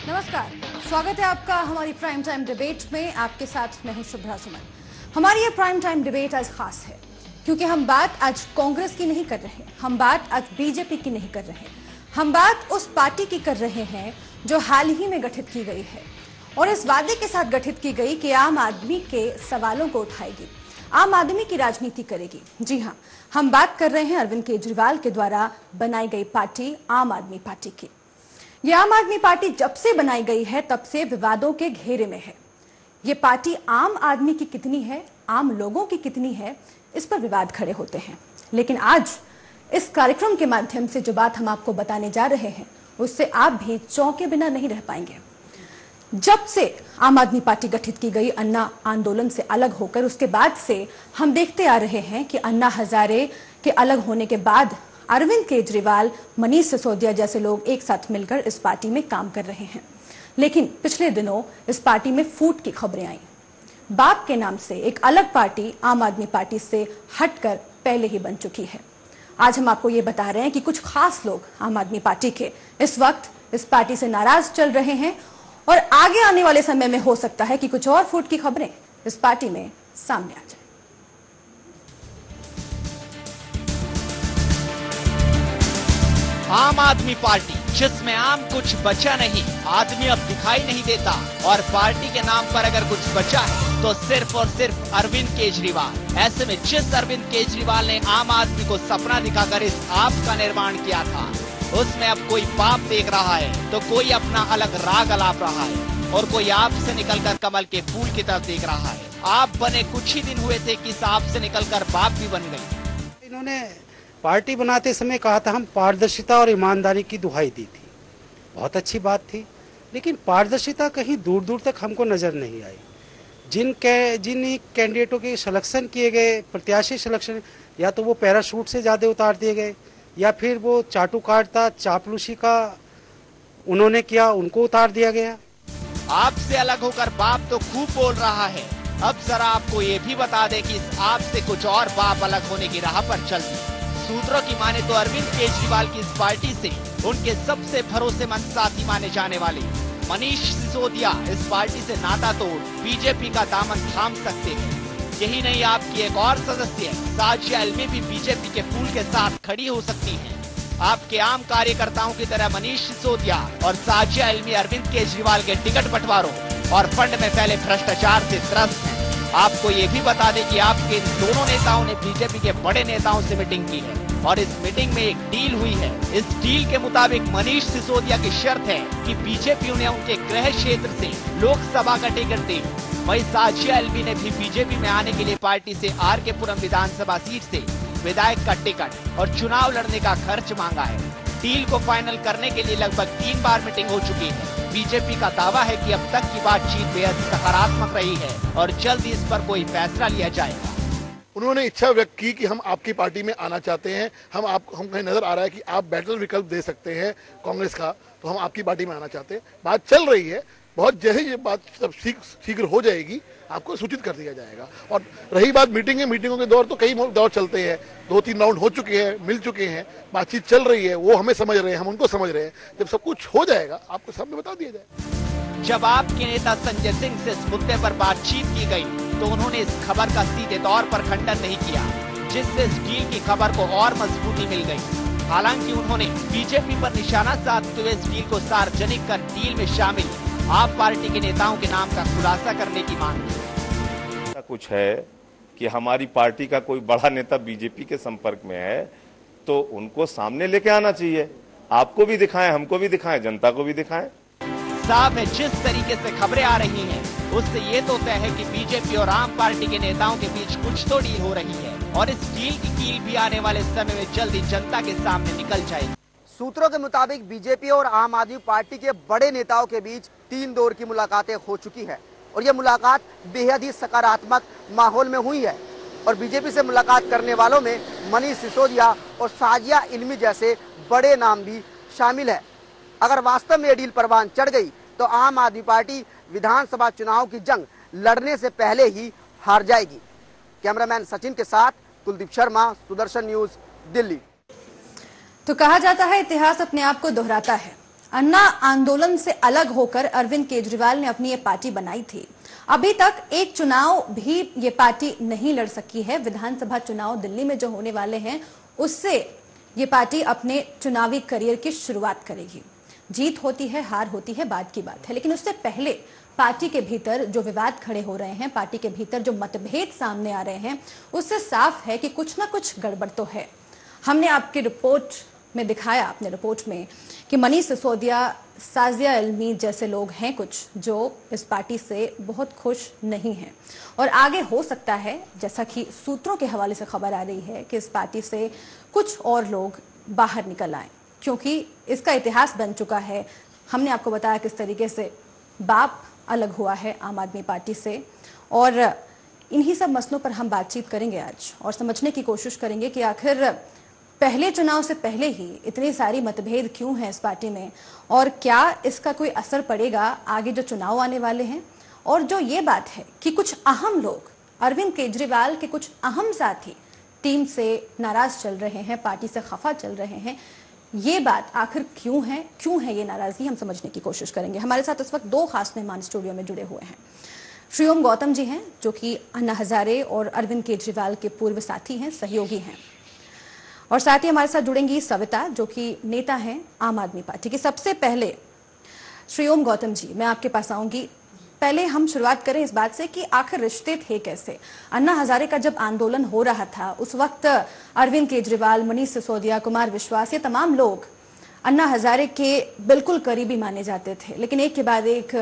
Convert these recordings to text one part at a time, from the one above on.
नमस्कार, स्वागत है आपका हमारी प्राइम टाइम डिबेट में। आपके साथ मैं हूं शुभ्रा सुमन। हमारी ये प्राइम टाइम डिबेट आज खास है क्योंकि हम बात आज कांग्रेस की नहीं कर रहे, हम बात आज बीजेपी की नहीं कर रहे, हम बात उस पार्टी की कर रहे हैं जो हाल ही में गठित की गई है और इस वादे के साथ गठित की गई कि आम आदमी के सवालों को उठाएगी, आम आदमी की राजनीति करेगी। जी हाँ, हम बात कर रहे हैं अरविंद केजरीवाल के द्वारा बनाई गई पार्टी आम आदमी पार्टी की। ये आम आदमी पार्टी जब से बनाई गई है तब से विवादों के घेरे में है। ये पार्टी आम आदमी की कितनी है, आम लोगों की कितनी है, इस पर विवाद खड़े होते हैं। लेकिन आज इस कार्यक्रम के माध्यम से जो बात हम आपको बताने जा रहे हैं उससे आप भी चौंके बिना नहीं रह पाएंगे। जब से आम आदमी पार्टी गठित की गई अन्ना आंदोलन से अलग होकर, उसके बाद से हम देखते आ रहे हैं कि अन्ना हजारे के अलग होने के बाद अरविंद केजरीवाल, मनीष सिसोदिया जैसे लोग एक साथ मिलकर इस पार्टी में काम कर रहे हैं। लेकिन पिछले दिनों इस पार्टी में फूट की खबरें आई। बाप के नाम से एक अलग पार्टी आम आदमी पार्टी से हटकर पहले ही बन चुकी है। आज हम आपको ये बता रहे हैं कि कुछ खास लोग आम आदमी पार्टी के इस वक्त इस पार्टी से नाराज चल रहे हैं और आगे आने वाले समय में हो सकता है कि कुछ और फूट की खबरें इस पार्टी में सामने आ जाए। आम आदमी पार्टी जिसमें आम कुछ बचा नहीं, आदमी अब दिखाई नहीं देता और पार्टी के नाम पर अगर कुछ बचा है तो सिर्फ और सिर्फ अरविंद केजरीवाल। ऐसे में जिस अरविंद केजरीवाल ने आम आदमी को सपना दिखाकर इस आप का निर्माण किया था, उसमें अब कोई बाप देख रहा है तो कोई अपना अलग राग अलाप रहा है और कोई आप से निकलकर कमल के फूल की तरफ देख रहा है। आप बने कुछ ही दिन हुए थे कि सांप से निकलकर बाप भी बन गई। इन्होंने पार्टी बनाते समय कहा था हम पारदर्शिता और ईमानदारी की दुहाई दी थी, बहुत अच्छी बात थी, लेकिन पारदर्शिता कहीं दूर दूर तक हमको नजर नहीं आई। जिन कैंडिडेटों के सिलेक्शन किए गए, प्रत्याशी सिलेक्शन, या तो वो पैराशूट से ज्यादा उतार दिए गए या फिर वो चाटू काटता चापलूसी का उन्होंने किया, उनको उतार दिया गया। आपसे अलग होकर बाप तो खूब बोल रहा है, अब जरा आपको ये भी बता दे कि इस आप से कुछ और बाप अलग होने की राह पर चल दी। सूत्रों की माने तो अरविंद केजरीवाल की इस पार्टी से उनके सबसे भरोसेमंद साथी माने जाने वाले मनीष सिसोदिया इस पार्टी से नाता तोड़ बीजेपी का दामन थाम सकते हैं। यही नहीं, आपकी एक और सदस्य साजिया इल्मी भी बीजेपी के फूल के साथ खड़ी हो सकती है। आपके आम कार्यकर्ताओं की तरह मनीष सिसोदिया और साजिया इल्मी अरविंद केजरीवाल के टिकट बंटवारों और फंड में फैले भ्रष्टाचार से त्रस्त हैं। आपको ये भी बता दें कि आपके दोनों नेताओं ने बीजेपी के बड़े नेताओं से मीटिंग की है और इस मीटिंग में एक डील हुई है। इस डील के मुताबिक मनीष सिसोदिया की शर्त है कि बीजेपी उन्हें उनके गृह क्षेत्र से लोकसभा का टिकट दे। वहीं साजिया इल्मी ने भी बीजेपी में आने के लिए पार्टी से आर के पुरम विधानसभा सीट से विधायक का टिकट और चुनाव लड़ने का खर्च मांगा है। डील को फाइनल करने के लिए लगभग 3 बार मीटिंग हो चुकी है। बीजेपी का दावा है कि अब तक की बातचीत बेहद सकारात्मक रही है और जल्द इस पर कोई फैसला लिया जाएगा। उन्होंने इच्छा व्यक्त की कि हम आपकी पार्टी में आना चाहते हैं, हम कहीं नजर आ रहा है कि आप बेटर विकल्प दे सकते हैं कांग्रेस का, तो हम आपकी पार्टी में आना चाहते हैं। बात चल रही है, बहुत जैसे ये बात सब शीघ्र हो जाएगी आपको सूचित कर दिया जाएगा। और रही बात मीटिंगों के दौर, तो कई दौर चलते हैं, 2-3 राउंड हो चुके हैं, मिल चुके हैं, बातचीत चल रही है, वो हमें समझ रहे हैं, हम उनको समझ रहे हैं। जब सब कुछ हो जाएगा आपको सामने बता दिया जाएगा। जब आपके नेता संजय सिंह से इस मुद्दे पर बातचीत की गई तो उन्होंने इस खबर का सीधे तौर पर खंडन नहीं किया, जिससे इस डील की खबर को और मजबूती मिल गई। हालांकि उन्होंने बीजेपी पर निशाना साधते हुए इस डील को सार्वजनिक कर डील में शामिल आप पार्टी के नेताओं के नाम का खुलासा करने की मांग की। कुछ है कि हमारी पार्टी का कोई बड़ा नेता बीजेपी के संपर्क में है तो उनको सामने लेके आना चाहिए, आपको भी दिखाएं, हमको भी दिखाएं, जनता को भी दिखाएं। साफ है, जिस तरीके से खबरें आ रही हैं उससे ये तो तय है कि बीजेपी और आम पार्टी के नेताओं के बीच कुछ तो डील हो रही है और इस डील की कील भी आने वाले समय में जल्दी जनता के सामने निकल जाएगी। सूत्रों के मुताबिक बीजेपी और आम आदमी पार्टी के बड़े नेताओं के बीच 3 दौर की मुलाकातें हो चुकी है और यह मुलाकात बेहद ही सकारात्मक माहौल में हुई है और बीजेपी से मुलाकात करने वालों में मनीष सिसोदिया और साजिया इल्मी जैसे बड़े नाम भी शामिल है। अगर वास्तव में ये डील परवान चढ़ गई तो आम आदमी पार्टी विधानसभा चुनाव की जंग लड़ने से पहले ही हार जाएगी। कैमरामैन सचिन के साथ कुलदीप शर्मा, सुदर्शन न्यूज, दिल्ली। तो कहा जाता है इतिहास अपने आप को दोहराता है। अन्ना आंदोलन से अलग होकर अरविंद केजरीवाल ने अपनी ये पार्टी बनाई थी। अभी तक एक चुनाव भी ये पार्टी नहीं लड़ सकी है। विधानसभा चुनाव दिल्ली में जो होने वाले हैं उससे ये पार्टी अपने चुनावी करियर की शुरुआत करेगी। जीत होती है, हार होती है, बाद की बात है, लेकिन उससे पहले पार्टी के भीतर जो विवाद खड़े हो रहे हैं, पार्टी के भीतर जो मतभेद सामने आ रहे हैं, उससे साफ है कि कुछ ना कुछ गड़बड़ तो है। हमने आपकी रिपोर्ट में दिखाया, अपने रिपोर्ट में, कि मनीष सिसोदिया, साजिया इल्मी जैसे लोग हैं कुछ जो इस पार्टी से बहुत खुश नहीं हैं और आगे हो सकता है, जैसा कि सूत्रों के हवाले से खबर आ रही है, कि इस पार्टी से कुछ और लोग बाहर निकल आए, क्योंकि इसका इतिहास बन चुका है। हमने आपको बताया किस तरीके से बाप अलग हुआ है आम आदमी पार्टी से, और इन्हीं सब मसलों पर हम बातचीत करेंगे आज और समझने की कोशिश करेंगे कि आखिर पहले चुनाव से पहले ही इतनी सारी मतभेद क्यों हैं इस पार्टी में और क्या इसका कोई असर पड़ेगा आगे जो चुनाव आने वाले हैं। और जो ये बात है कि कुछ अहम लोग, अरविंद केजरीवाल के कुछ अहम साथी टीम से नाराज चल रहे हैं, पार्टी से खफा चल रहे हैं, ये बात आखिर क्यों है ये नाराजगी, हम समझने की कोशिश करेंगे। हमारे साथ इस वक्त दो खास मेहमान स्टूडियो में जुड़े हुए हैं। श्री ओम गौतम जी हैं, जो कि अन्ना हजारे और अरविंद केजरीवाल के पूर्व साथी हैं, सहयोगी हैं, और साथ ही हमारे साथ जुड़ेंगी सविता, जो कि नेता हैं आम आदमी पार्टी की। सबसे पहले श्री ओम गौतम जी, मैं आपके पास आऊंगी। पहले हम शुरुआत करें इस बात से कि आखिर रिश्ते थे कैसे। अन्ना हजारे का जब आंदोलन हो रहा था उस वक्त अरविंद केजरीवाल, मनीष सिसोदिया, कुमार विश्वास, ये तमाम लोग अन्ना हजारे के बिल्कुल करीबी माने जाते थे, लेकिन एक के बाद एक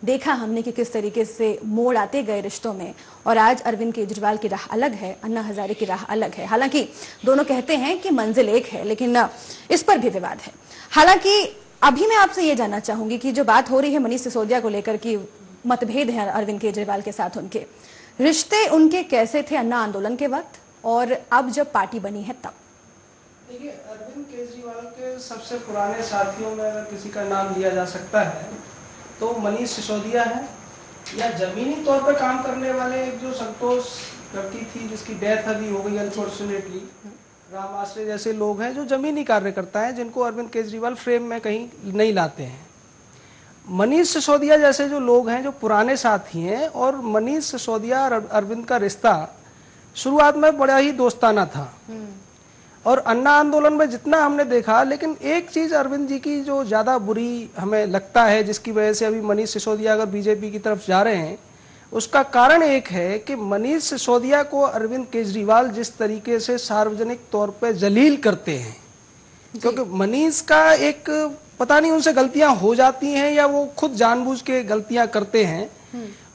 देखा हमने कि किस तरीके से मोड़ आते गए रिश्तों में, और आज अरविंद केजरीवाल की राह अलग है, अन्ना हजारे की राह अलग है। हालांकि दोनों कहते हैं कि मंजिल एक है, लेकिन इस पर भी विवाद है। हालांकि अभी मैं आपसे ये जानना चाहूंगी कि जो बात हो रही है मनीष सिसोदिया को लेकर की मतभेद है अरविंद केजरीवाल के साथ, उनके रिश्ते उनके कैसे थे अन्ना आंदोलन के वक्त और अब जब पार्टी बनी है तब? देखिए, अरविंद केजरीवाल के सबसे पुराने साथियों में अगर किसी का नाम लिया जा सकता है तो मनीष सिसोदिया है, या जमीनी तौर पर काम करने वाले एक जो संतोष लड़की थी जिसकी डेथ अभी हो गई अनफॉर्चुनेटली, राम आश्रय जैसे लोग हैं जो जमीनी कार्यकर्ता हैं, जिनको अरविंद केजरीवाल फ्रेम में कहीं नहीं लाते हैं। मनीष सिसोदिया जैसे जो लोग हैं जो पुराने साथी हैं, और मनीष सिसोदिया और अरविंद का रिश्ता शुरुआत में बड़ा ही दोस्ताना था, और अन्ना आंदोलन में जितना हमने देखा, लेकिन एक चीज अरविंद जी की जो ज्यादा बुरी हमें लगता है, जिसकी वजह से अभी मनीष सिसोदिया अगर बीजेपी की तरफ जा रहे हैं, उसका कारण एक है कि मनीष सिसोदिया को अरविंद केजरीवाल जिस तरीके से सार्वजनिक तौर पे जलील करते हैं, क्योंकि मनीष का एक पता नहीं उनसे गलतियां हो जाती हैं या वो खुद जानबूझ के गलतियां करते हैं,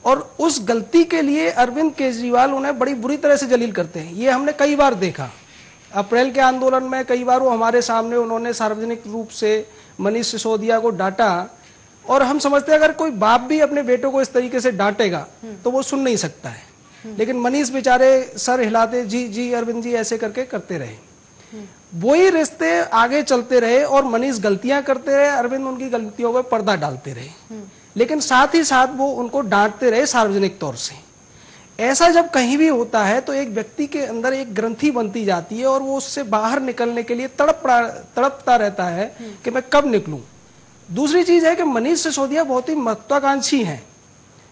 और उस गलती के लिए अरविंद केजरीवाल उन्हें बड़ी बुरी तरह से जलील करते हैं। ये हमने कई बार देखा। अप्रैल के आंदोलन में कई बार वो हमारे सामने उन्होंने सार्वजनिक रूप से मनीष सिसोदिया को डांटा, और हम समझते हैं अगर कोई बाप भी अपने बेटों को इस तरीके से डांटेगा तो वो सुन नहीं सकता है, लेकिन मनीष बेचारे सर हिलाते, जी जी अरविंद जी ऐसे करके करते रहे। वही रिश्ते आगे चलते रहे और मनीष गलतियां करते रहे, अरविंद उनकी गलतियों पर पर्दा डालते रहे, लेकिन साथ ही साथ वो उनको डांटते रहे सार्वजनिक तौर से। ऐसा जब कहीं भी होता है तो एक व्यक्ति के अंदर एक ग्रंथि बनती जाती है और वो उससे बाहर निकलने के लिए तड़पता रहता है कि मैं कब निकलूं। दूसरी चीज है कि मनीष सिसोदिया बहुत ही महत्वाकांक्षी हैं।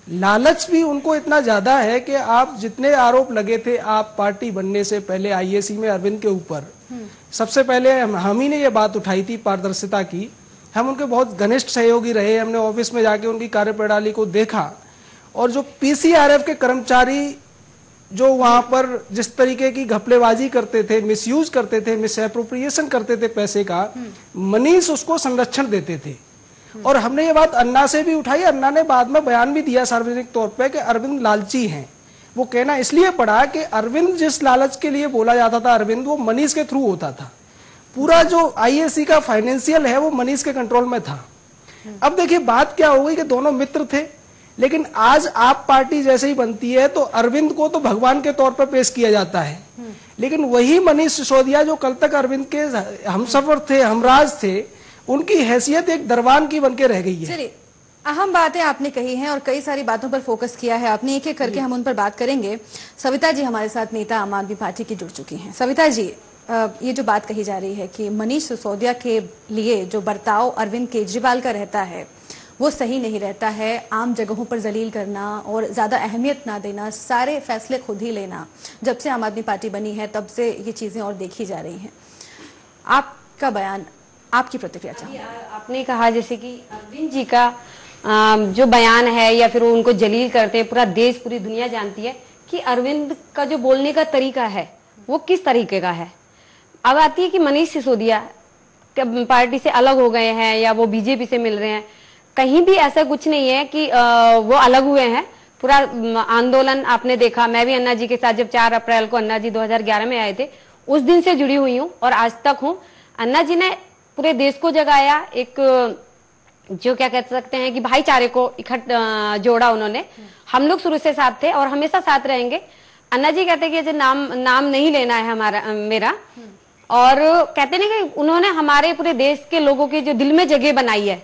लालच भी उनको इतना ज्यादा है कि आप जितने आरोप लगे थे आप पार्टी बनने से पहले आईएसी में अरविंद के ऊपर, सबसे पहले हम ही ने ये बात उठाई थी पारदर्शिता की। हम उनके बहुत घनिष्ठ सहयोगी रहे, हमने ऑफिस में जाके उनकी कार्यप्रणाली को देखा, और जो पीसीआरएफ के कर्मचारी जो वहां पर जिस तरीके की घपलेबाजी करते थे, मिसयूज करते थे, मिस एप्रोप्रिएशन करते थे पैसे का, मनीष उसको संरक्षण देते थे। और हमने ये बात अन्ना से भी उठाई। अन्ना ने बाद में बयान भी दिया सार्वजनिक तौर पे कि अरविंद लालची हैं। वो कहना इसलिए पड़ा कि अरविंद जिस लालच के लिए बोला जाता था अरविंद, वो मनीष के थ्रू होता था। पूरा जो आईएसी का फाइनेंशियल है वो मनीष के कंट्रोल में था। अब देखिए बात क्या हो गई कि दोनों मित्र थे, लेकिन आज आप पार्टी जैसे ही बनती है तो अरविंद को तो भगवान के तौर पर पेश किया जाता है, लेकिन वही मनीष सिसोदिया जो कल तक अरविंद के हमसफर थे, हमराज थे, उनकी हैसियत एक दरबान की बनके रह गई है। चलिए, अहम बातें आपने कही हैं और कई सारी बातों पर फोकस किया है आपने, एक एक करके हम उन पर बात करेंगे। सविता जी हमारे साथ नेता आम आदमी पार्टी की जुड़ चुकी हैं। सविता जी, ये जो बात कही जा रही है कि मनीष सिसोदिया के लिए जो बर्ताव अरविंद केजरीवाल का रहता है वो सही नहीं रहता है, आम जगहों पर जलील करना और ज़्यादा अहमियत ना देना, सारे फैसले खुद ही लेना, जब से आम आदमी पार्टी बनी है तब से ये चीज़ें और देखी जा रही हैं। आपका बयान, आपकी प्रतिक्रिया चाहूँगी। आपने कहा जैसे कि अरविंद जी का जो बयान है या फिर वो उनको जलील करते हैं, पूरा देश पूरी दुनिया जानती है कि अरविंद का जो बोलने का तरीका है वो किस तरीके का है। अब आती है कि मनीष सिसोदिया पार्टी से अलग हो गए हैं या वो बीजेपी से मिल रहे हैं, कहीं भी ऐसा कुछ नहीं है कि वो अलग हुए हैं। पूरा आंदोलन आपने देखा, मैं भी अन्ना जी के साथ जब 4 अप्रैल को अन्ना जी 2011 में आए थे उस दिन से जुड़ी हुई हूँ और आज तक हूँ। अन्ना जी ने पूरे देश को जगाया, एक जो क्या कह सकते हैं कि भाईचारे को जोड़ा उन्होंने। हम लोग शुरू से साथ थे और हमेशा साथ रहेंगे। अन्ना जी कहते हैं कि नाम नहीं लेना है मेरा, और कहते हैं कि उन्होंने हमारे पूरे देश के लोगों के जो दिल में जगह बनाई है।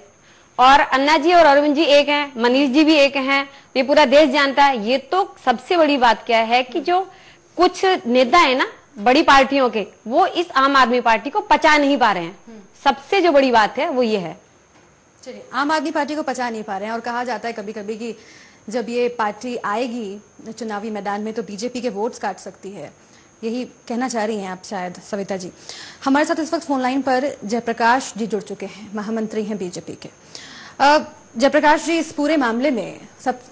और अन्ना जी और अरविंद जी एक हैं, मनीष जी भी एक हैं, ये पूरा देश जानता है। ये तो सबसे बड़ी बात क्या है कि जो कुछ नेता है ना बड़ी पार्टियों के, वो इस आम आदमी पार्टी को पचा नहीं पा रहे हैं। सबसे जो बड़ी बात है वो ये है। चलिए, आम आदमी पार्टी को पचा नहीं पा रहे हैं, और कहा जाता है कभी कभी कि जब ये पार्टी आएगी चुनावी मैदान में तो बीजेपी के वोट्स काट सकती है। यही कहना चाह रही हैं आप शायद सविता जी। हमारे साथ इस वक्त फोन लाइन पर जयप्रकाश जी जुड़ चुके हैं, महामंत्री हैं बीजेपी के। जयप्रकाश जी, इस पूरे मामले में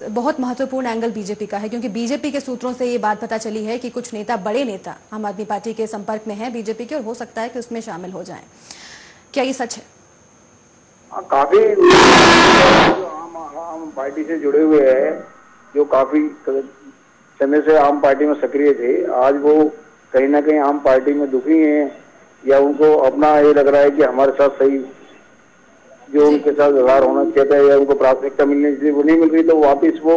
बहुत महत्वपूर्ण एंगल बीजेपी का है, क्योंकि बीजेपी के सूत्रों से ये बात पता चली है कि कुछ नेता, बड़े नेता आम आदमी पार्टी के संपर्क में हैं बीजेपी के, और हो सकता है कि उसमें शामिल हो जाएं। क्या ये सच है? काफी आम पार्टी से जुड़े हुए हैं, जो काफी समय से आम पार्टी में सक्रिय थे, आज वो कहीं ना कहीं आम पार्टी में दुखी हैं, या उनको अपना ये लग रहा है कि हमारे साथ सही जो उनके साथ व्यवहार होना चाहिए या उनको प्राथमिकता मिलनी चाहिए वो नहीं मिल रही, तो वापिस वो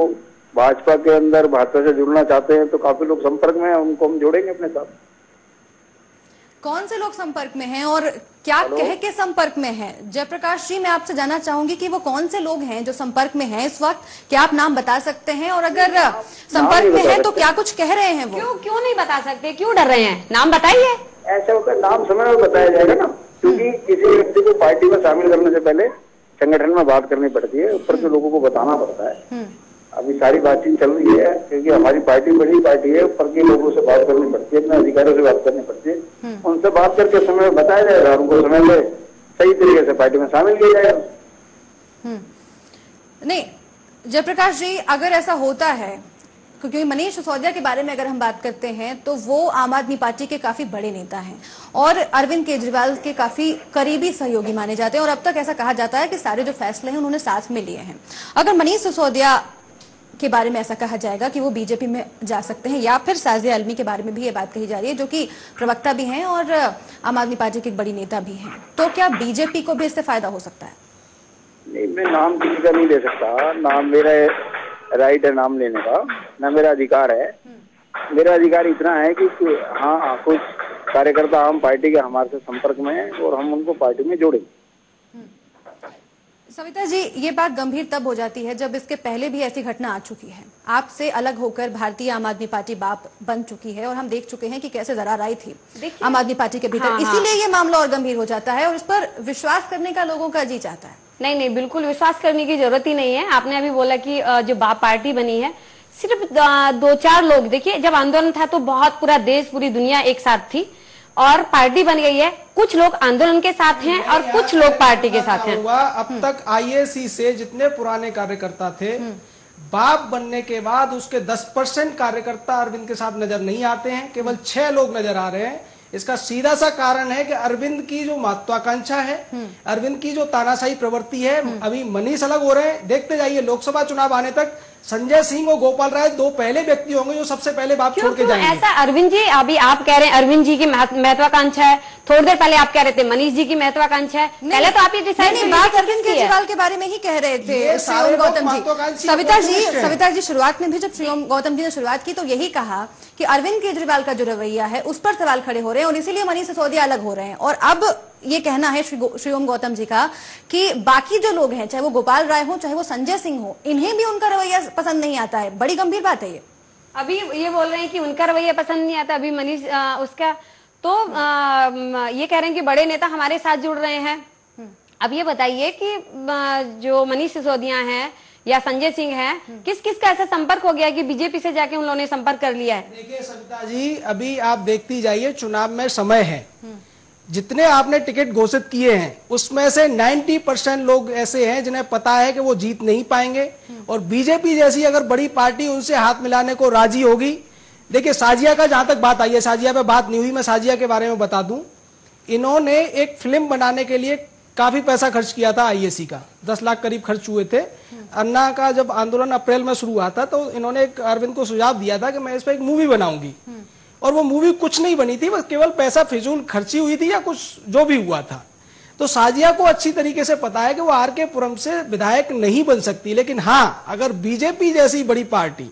भाजपा के अंदर भाजपा से जुड़ना चाहते हैं। तो काफी लोग संपर्क में हैं, उनको हम जोड़ेंगे अपने साथ। कौन से लोग संपर्क में हैं और क्या कह के संपर्क में हैं? जयप्रकाश जी, मैं आपसे जानना चाहूंगी कि वो कौन से लोग हैं जो संपर्क में हैं इस वक्त? क्या आप नाम बता सकते हैं? और अगर संपर्क में हैं तो क्या कुछ कह रहे हैं वो? क्यों नहीं बता सकते? क्यों डर रहे हैं? नाम बताइए। ऐसा होकर नाम समय में बताया जाएगा ना, क्योंकि किसी व्यक्ति को पार्टी में शामिल करने से पहले संगठन में बात करनी पड़ती है, ऊपर के लोगों को बताना पड़ता है। अभी सारी बातचीत चल रही है, क्योंकि हमारी पार्टी बड़ी पार्टी है, ऊपर के लोगों से बात करनी पड़ती है, अपने अधिकारियों से बात करनी पड़ती है। उनसे बात करके समय में बताया जाएगा, उनको समय में सही तरीके से पार्टी में शामिल किया जाएगा। नहीं जयप्रकाश जी, अगर ऐसा होता है, क्योंकि मनीष सिसोदिया के बारे में अगर हम बात करते हैं तो वो आम आदमी पार्टी के काफी बड़े नेता हैं और अरविंद केजरीवाल के काफी करीबी सहयोगी माने जाते हैं, और अब तक ऐसा कहा जाता है कि सारे जो फैसले हैं उन्होंने साथ में लिए हैं। अगर मनीष सिसोदिया के बारे में ऐसा कहा जाएगा कि वो बीजेपी में जा सकते हैं, या फिर साजिया आलमी के बारे में भी ये बात कही जा रही है, जो कि प्रवक्ता भी हैं और आम आदमी पार्टी के एक बड़ी नेता भी हैं, तो क्या बीजेपी को भी इससे फायदा हो सकता है? नहीं, मैं नाम किसी का नहीं ले सकता। नाम मेरा राइट है नाम लेने का, ना मेरा अधिकार है। मेरा अधिकार इतना है कि हाँ, कुछ कार्यकर्ता आम पार्टी के हमारे से संपर्क में है और हम उनको पार्टी में जोड़ेंगे। सविता जी, ये बात गंभीर तब हो जाती है जब इसके पहले भी ऐसी घटना आ चुकी है। आपसे अलग होकर भारतीय आम आदमी पार्टी बाप बन चुकी है और हम देख चुके हैं कि कैसे दरार आई थी आम आदमी पार्टी के भीतर। इसीलिए ये मामला और गंभीर हो जाता है और इस पर विश्वास करने का लोगों का जी चाहता है। नहीं, बिल्कुल विश्वास करने की जरूरत ही नहीं है। आपने अभी बोला कि जो बाप पार्टी बनी है, सिर्फ 2-4 लोग। देखिए, जब आंदोलन था तो बहुत पूरा देश, पूरी दुनिया एक साथ थी और पार्टी बन गई है। कुछ लोग आंदोलन के साथ हैं और कुछ लोग पार्टी के साथ हैं। अब तक आईएसी से जितने पुराने कार्यकर्ता थे, बाप बनने के बाद उसके 10% कार्यकर्ता अरविंद के साथ नजर नहीं आते हैं, केवल 6 लोग नजर आ रहे हैं। इसका सीधा सा कारण है कि अरविंद की जो महत्वाकांक्षा है, अरविंद की जो तानाशाही प्रवृत्ति है, अभी मनीष अलग हो रहे हैं। देखते जाइए, लोकसभा चुनाव आने तक संजय सिंह और गोपाल राय 2 पहले व्यक्ति होंगे जो सबसे पहले बाप छोड़ के जाएंगे। ऐसा अरविंद जी, अभी आप कह रहे हैं अरविंद जी की महत्वाकांक्षा है, थोड़ी देर पहले आप कह रहे थे मनीष जी की महत्वाकांक्षा है। पहले तो आप ये डिसाइड बात अरविंद केजरीवाल के बारे में ही कह रहे थे श्रीओम गौतम जी। सविता जी, शुरुआत में भी जब श्रीओम गौतम जी ने शुरुआत की तो यही कहा कि अरविंद केजरीवाल का जो रवैया है उस पर सवाल खड़े हो रहे हैं और इसीलिए मनीष सिसोदिया अलग हो रहे हैं। और अब ये कहना है श्रीओम गौतम जी का कि बाकी जो लोग हैं, चाहे वो गोपाल राय हो चाहे वो संजय सिंह हो, इन्हें भी उनका रवैया पसंद नहीं आता है। बड़ी गंभीर बात है ये। अभी ये बोल रहे हैं कि उनका रवैया पसंद नहीं आता। अभी मनीष उसका तो ये कह रहे हैं कि बड़े नेता हमारे साथ जुड़ रहे हैं। अब ये बताइए कि जो मनीष सिसोदिया हैं या संजय सिंह हैं, किस किस का ऐसा संपर्क हो गया कि बीजेपी से जाके उन लोगों ने संपर्क कर लिया है? देखिए सविता जी, अभी आप देखती जाइए, चुनाव में समय है। जितने आपने टिकट घोषित किए हैं उसमें से 90% लोग ऐसे हैं जिन्हें पता है कि वो जीत नहीं पाएंगे, और बीजेपी जैसी अगर बड़ी पार्टी उनसे हाथ मिलाने को राजी होगी। देखिए साजिया का जहां तक बात आई है, साजिया पे बात नहीं हुई, मैं साजिया के बारे में बता दूं। इन्होंने एक फिल्म बनाने के लिए काफी पैसा खर्च किया था, आईएसी का 10 लाख करीब खर्च हुए थे। अन्ना का जब आंदोलन अप्रैल में शुरू हुआ था तो इन्होंने एक अरविंद को सुझाव दिया था कि मैं इस पर एक मूवी बनाऊंगी, और वो मूवी कुछ नहीं बनी थी, बस केवल पैसा फिजूल खर्ची हुई थी या कुछ जो भी हुआ था। तो साजिया को अच्छी तरीके से पता है कि वो आरके पुरम से विधायक नहीं बन सकती, लेकिन हाँ, अगर बीजेपी जैसी बड़ी पार्टी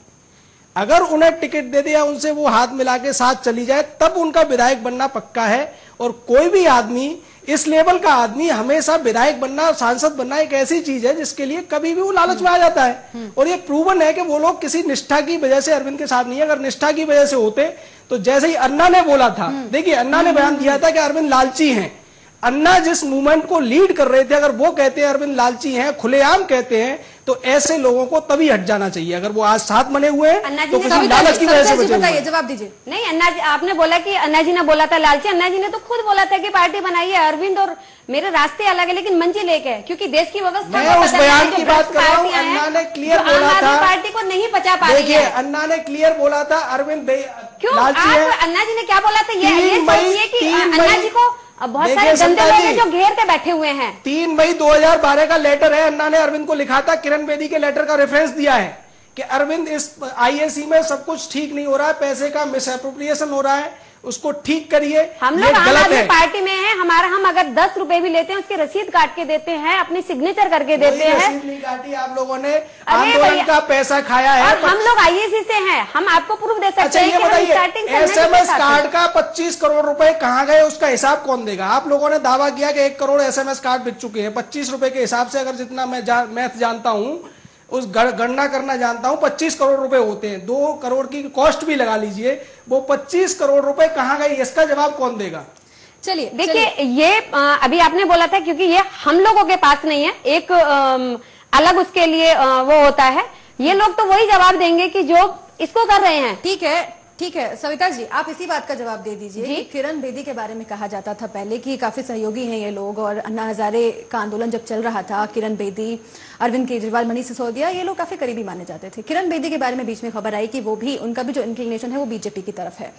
अगर उन्हें टिकट दे दिया, उनसे वो हाथ मिला के साथ चली जाए, तब उनका विधायक बनना पक्का है। और कोई भी आदमी, इस लेवल का आदमी, हमेशा विधायक बनना, सांसद बनना एक ऐसी चीज है जिसके लिए कभी भी वो लालच में आ जाता है। और ये प्रूवन है कि वो लोग किसी निष्ठा की वजह से अरविंद के साथ नहीं है। अगर निष्ठा की वजह से होते तो जैसे ही अन्ना ने बोला था, देखिए अन्ना ने बयान दिया था कि अरविंद लालची हैं। अन्ना जिस मूवमेंट को लीड कर रहे थे, अगर वो कहते हैं अरविंद लालची हैं, खुलेआम कहते हैं, तो ऐसे लोगों को तभी हट जाना चाहिए। अगर वो आज साथ बने हुए हैं तो किसी लालच की वजह से बचे हुए हैं। जवाब दीजिए। नहीं, अन्ना जी, आपने बोला कि अन्ना जी ने बोला था लालची। अन्ना जी ने तो खुद बोला था कि पार्टी बनाई है, अरविंद और मेरे रास्ते अलग है लेकिन मंजिल एक है, क्योंकि देश की व्यवस्था मैं उस बयान की बात कर रहा हूँ। अन्ना ने क्लियर बोला था, पार्टी को नहीं बचा पा रही है। अन्ना ने क्लियर बोला था अरविंद क्यों? अन्ना जी ने क्या बोला था? ये सोचिए कि अन्ना जी को बहुत सारे गंदे लोग हैं जो घेर के बैठे हुए हैं। 3 मई 2012 का लेटर है, अन्ना ने अरविंद को लिखा था, किरण बेदी के लेटर का रेफरेंस दिया है कि अरविंद इस आईएसी में सब कुछ ठीक नहीं हो रहा है, पैसे का मिस एप्रोप्रिएशन हो रहा है, उसको ठीक करिए। हम लोग आम आदमी पार्टी में हैं, हम अगर 10 रुपए भी लेते हैं उसकी रसीद काट के देते हैं, अपनी सिग्नेचर करके देते हैं। रसीद नहीं काटी आप लोगों ने, आंदोलन का पैसा खाया है। और हम लोग आईएसी से हैं, हम आपको प्रूफ दे सकते हैं। ये बताइए, एसएमएस कार्ड का 25 करोड़ रुपए कहाँ गए, उसका हिसाब कौन देगा? आप लोगों ने दावा किया कि 1 करोड़ एसएमएस कार्ड बिक चुके हैं। 25 रुपए के हिसाब से, अगर जितना मैं मैथ जानता हूँ, उस गणना करना जानता हूं, 25 करोड़ रुपए होते हैं। 2 करोड़ की कॉस्ट भी लगा लीजिए, वो 25 करोड़ रुपए कहां गए, इसका जवाब कौन देगा? चलिए देखिए, ये अभी आपने बोला था क्योंकि ये हम लोगों के पास नहीं है, एक अलग उसके लिए वो होता है। ये लोग तो वही जवाब देंगे कि जो इसको कर रहे हैं। ठीक है सविता जी, आप इसी बात का जवाब दे दीजिए कि किरण बेदी के बारे में कहा जाता था पहले कि काफी सहयोगी हैं ये लोग, और अन्ना हजारे का आंदोलन जब चल रहा था, किरण बेदी, अरविंद केजरीवाल, मनीष सिसोदिया, ये लोग काफी करीबी माने जाते थे। किरण बेदी के बारे में बीच में खबर आई कि वो भी, उनका भी जो इंक्लिनेशन है वो बीजेपी की तरफ है।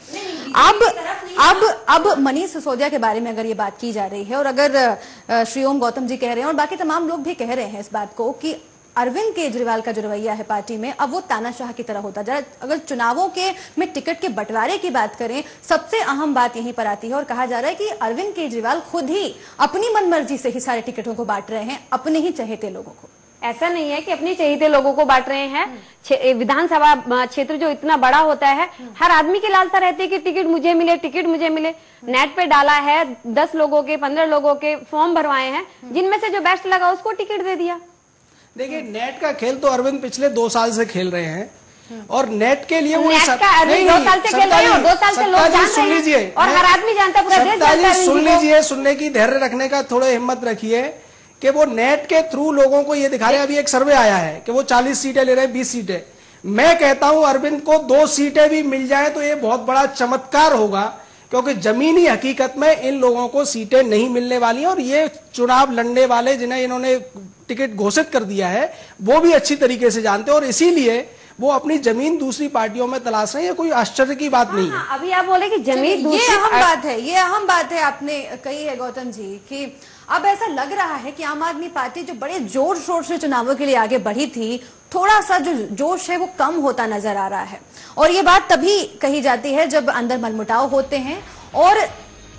अब मनीष सिसोदिया के बारे में अगर ये बात की जा रही है, और अगर श्री ओम गौतम जी कह रहे हैं और बाकी तमाम लोग भी कह रहे हैं इस बात को कि अरविंद केजरीवाल का जो रवैया है पार्टी में, अब वो तानाशाह की तरह होता जा रहा है। अगर चुनावों के में टिकट के बंटवारे की बात करें, सबसे अहम बात यहीं पर आती है, और कहा जा रहा है कि अरविंद केजरीवाल खुद ही अपनी मनमर्जी से ही सारे टिकटों को बांट रहे हैं, अपने ही चहेते लोगों को। ऐसा नहीं है कि अपने चहेते लोगों को बांट रहे हैं। विधानसभा क्षेत्र जो इतना बड़ा होता है, हर आदमी की लालसा रहती है कि टिकट मुझे मिले, टिकट मुझे मिले। नेट पे डाला है, 10 लोगों के, 15 लोगों के फॉर्म भरवाए हैं, जिनमें से जो बेस्ट लगा उसको टिकट दे दिया। देखिए, नेट का खेल तो अरविंद पिछले 2 साल से खेल रहे हैं, और नेट के लिए वो 2 साल से खेल रहे हैं, और 2 साल से लोग जान रहे हैं, और हर आदमी जानता है, पूरा देश जानता है। सुन लीजिए, सुनने की धैर्य रखने का थोड़ा हिम्मत रखिए कि वो नेट के थ्रू लोगों को ये दिखा रहे हैं। अभी एक सर्वे आया है कि वो 40 सीटें ले रहे हैं, 20 सीटें। मैं कहता हूं अरविंद को 2 सीटें भी मिल जाए तो ये बहुत बड़ा चमत्कार होगा, क्योंकि जमीनी हकीकत में इन लोगों को सीटें नहीं मिलने वाली हैं, और ये चुनाव लड़ने वाले जिन्हें इन्होंने टिकट घोषित कर दिया है वो भी अच्छी तरीके से जानते हैं, और इसीलिए वो अपनी जमीन दूसरी पार्टियों में तलाश रहे हैं। कोई आश्चर्य की बात नहीं है। अभी आप बोले कि जमीन दूसरी, ये अहम बात है आपने कही है गौतम जी, कि अब ऐसा लग रहा है कि आम आदमी पार्टी जो बड़े जोर शोर से चुनावों के लिए आगे बढ़ी थी, थोड़ा सा जो जोश है वो कम होता नजर आ रहा है। और ये बात तभी कही जाती है जब अंदर मनमुटाव होते हैं, और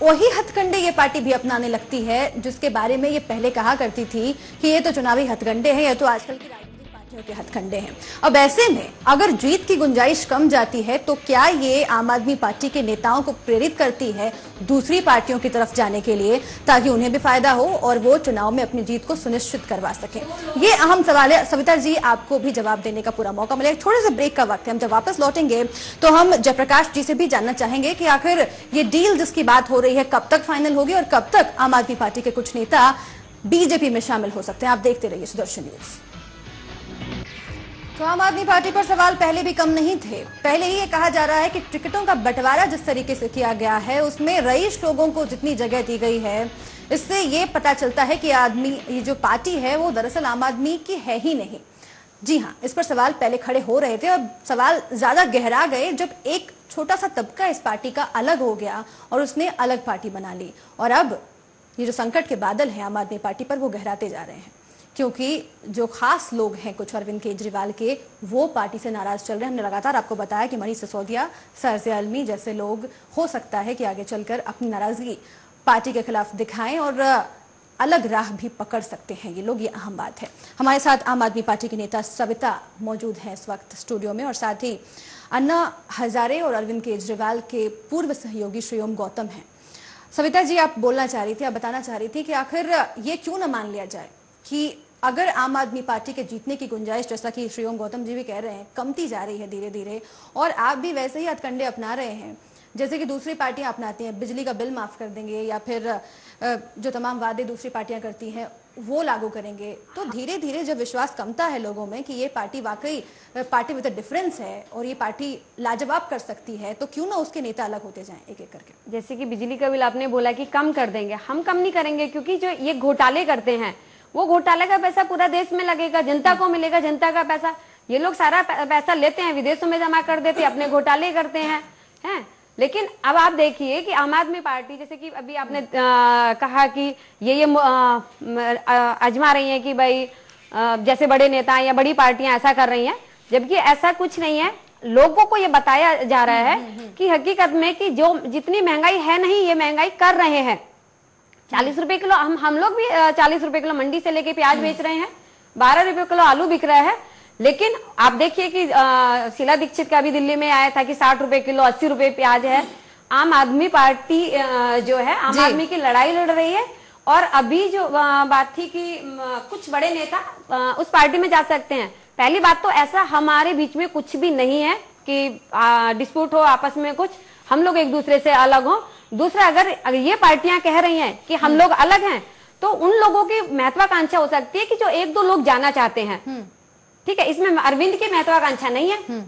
वही हथकंडे ये पार्टी भी अपनाने लगती है जिसके बारे में ये पहले कहा करती थी कि ये तो चुनावी हथकंडे हैं, ये तो आजकल की राजनीतिक पार्टी पार्टियों के हथकंडे हैं। अब ऐसे में अगर जीत की गुंजाइश कम जाती है तो क्या ये आम आदमी पार्टी के नेताओं को प्रेरित करती है दूसरी पार्टियों की तरफ जाने के लिए, ताकि उन्हें भी फायदा हो और वो चुनाव में अपनी जीत को सुनिश्चित करवा सके? ये अहम सवाल है। सविता जी, आपको भी जवाब देने का पूरा मौका मिलेगा। थोड़े से ब्रेक का वक्त है, हम जब वापस लौटेंगे तो हम जयप्रकाश जी से भी जानना चाहेंगे कि आखिर ये डील जिसकी बात हो रही है कब तक फाइनल होगी और कब तक आम आदमी पार्टी के कुछ नेता बीजेपी में शामिल हो सकते हैं। आप देखते रहिए सुदर्शन न्यूज। तो आम आदमी पार्टी पर सवाल पहले भी कम नहीं थे। पहले ही ये कहा जा रहा है कि टिकटों का बंटवारा जिस तरीके से किया गया है उसमें रईस लोगों को जितनी जगह दी गई है, इससे ये पता चलता है कि ये जो पार्टी है वो दरअसल आम आदमी की है ही नहीं। जी हाँ, इस पर सवाल पहले खड़े हो रहे थे और सवाल ज्यादा गहरा गए जब एक छोटा सा तबका इस पार्टी का अलग हो गया और उसने अलग पार्टी बना ली। और अब ये जो संकट के बादल हैं आम आदमी पार्टी पर, वो गहराते जा रहे हैं, क्योंकि जो खास लोग हैं कुछ अरविंद केजरीवाल के, वो पार्टी से नाराज चल रहे हैं। हमने लगातार आपको बताया कि मनीष सिसोदिया, सरज़े आलमी जैसे लोग हो सकता है कि आगे चलकर अपनी नाराजगी पार्टी के खिलाफ दिखाएं और अलग राह भी पकड़ सकते हैं ये लोग। ये अहम बात है। हमारे साथ आम आदमी पार्टी की नेता सविता मौजूद हैं इस वक्त स्टूडियो में, और साथ ही अन्ना हजारे और अरविंद केजरीवाल के पूर्व सहयोगी श्रीओम गौतम हैं। सविता जी, आप बोलना चाह रही थी, आप बताना चाह रही थी कि आखिर ये क्यों न मान लिया जाए कि अगर आम आदमी पार्टी के जीतने की गुंजाइश, जैसा कि श्रीओम गौतम जी भी कह रहे हैं, कमती जा रही है धीरे धीरे, और आप भी वैसे ही हथकंडे अपना रहे हैं जैसे कि दूसरी पार्टियां अपनाती हैं, बिजली का बिल माफ कर देंगे या फिर जो तमाम वादे दूसरी पार्टियां करती हैं वो लागू करेंगे, तो धीरे धीरे जब विश्वास कमता है लोगों में कि ये पार्टी वाकई पार्टी विद अ डिफरेंस है और ये पार्टी लाजवाब कर सकती है, तो क्यों ना उसके नेता अलग होते जाएं एक एक करके। जैसे कि बिजली का बिल आपने बोला कि कम कर देंगे, हम कम नहीं करेंगे, क्योंकि जो ये घोटाले करते हैं वो घोटाले का पैसा पूरा देश में लगेगा, जनता को मिलेगा, जनता का पैसा। ये लोग सारा पैसा लेते हैं, विदेशों में जमा कर देते हैं, अपने घोटाले करते हैं। लेकिन अब आप देखिए कि आम आदमी पार्टी, जैसे कि अभी आपने कहा कि ये आजमा रही है कि भाई जैसे बड़े नेता या बड़ी पार्टियां ऐसा कर रही हैं, जबकि ऐसा कुछ नहीं है। लोगों को ये बताया जा रहा है कि हकीकत में कि जो जितनी महंगाई है नहीं, ये महंगाई कर रहे हैं। 40 रुपए किलो, हम लोग भी 40 रुपए किलो मंडी से लेके प्याज बेच रहे हैं, 12 रुपए किलो आलू बिक रहा है। लेकिन आप देखिए कि शीला दीक्षित का भी दिल्ली में आया था कि 60 रुपए किलो, 80 रुपए प्याज है। आम आदमी पार्टी जो है आम आदमी की लड़ाई लड़ रही है। और अभी जो बात थी कि कुछ बड़े नेता उस पार्टी में जा सकते हैं, पहली बात तो ऐसा हमारे बीच में कुछ भी नहीं है कि डिस्प्यूट हो आपस में, कुछ हम लोग एक दूसरे से अलग हो। दूसरा, अगर ये पार्टियां कह रही हैं कि हम लोग अलग हैं, तो उन लोगों की महत्वाकांक्षा हो सकती है कि जो एक दो लोग जाना चाहते हैं, ठीक है। इसमें अरविंद की महत्वाकांक्षा नहीं है,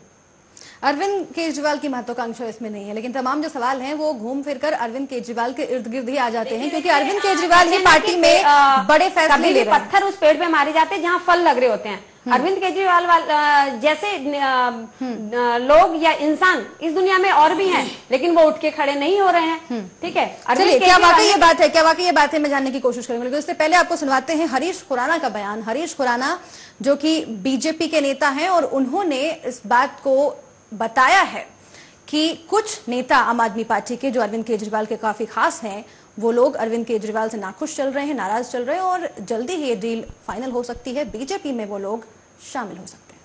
अरविंद केजरीवाल की महत्वाकांक्षा इसमें नहीं है, लेकिन तमाम जो सवाल हैं वो घूम फिरकर अरविंद केजरीवाल के इर्द गिर्द ही आ जाते हैं, क्योंकि अरविंद केजरीवाल ही पार्टी में बड़े फैसले ले रहे हैं। पत्थर उस पेड़ पे मारे जाते हैं जहां फल लग रहे होते हैं। अरविंद केजरीवाल जैसे लोग या इंसान इस दुनिया में और भी हैं, लेकिन वो उठ के खड़े नहीं हो रहे हैं, ठीक है। चलिए, क्या वाकई ये बात है, क्या वाकई ये बात है, मैं जानने की कोशिश करूंगी। लेकिन उससे पहले आपको सुनवाते हैं हरीश खुराना का बयान। हरीश खुराना जो कि बीजेपी के नेता हैं और उन्होंने इस बात को बताया है कि कुछ नेता आम आदमी पार्टी के जो अरविंद केजरीवाल के काफी खास हैं, वो लोग अरविंद केजरीवाल से नाखुश चल रहे हैं, नाराज चल रहे हैं और जल्दी ही ये डील फाइनल हो सकती है, बीजेपी में वो लोग शामिल हो सकते हैं।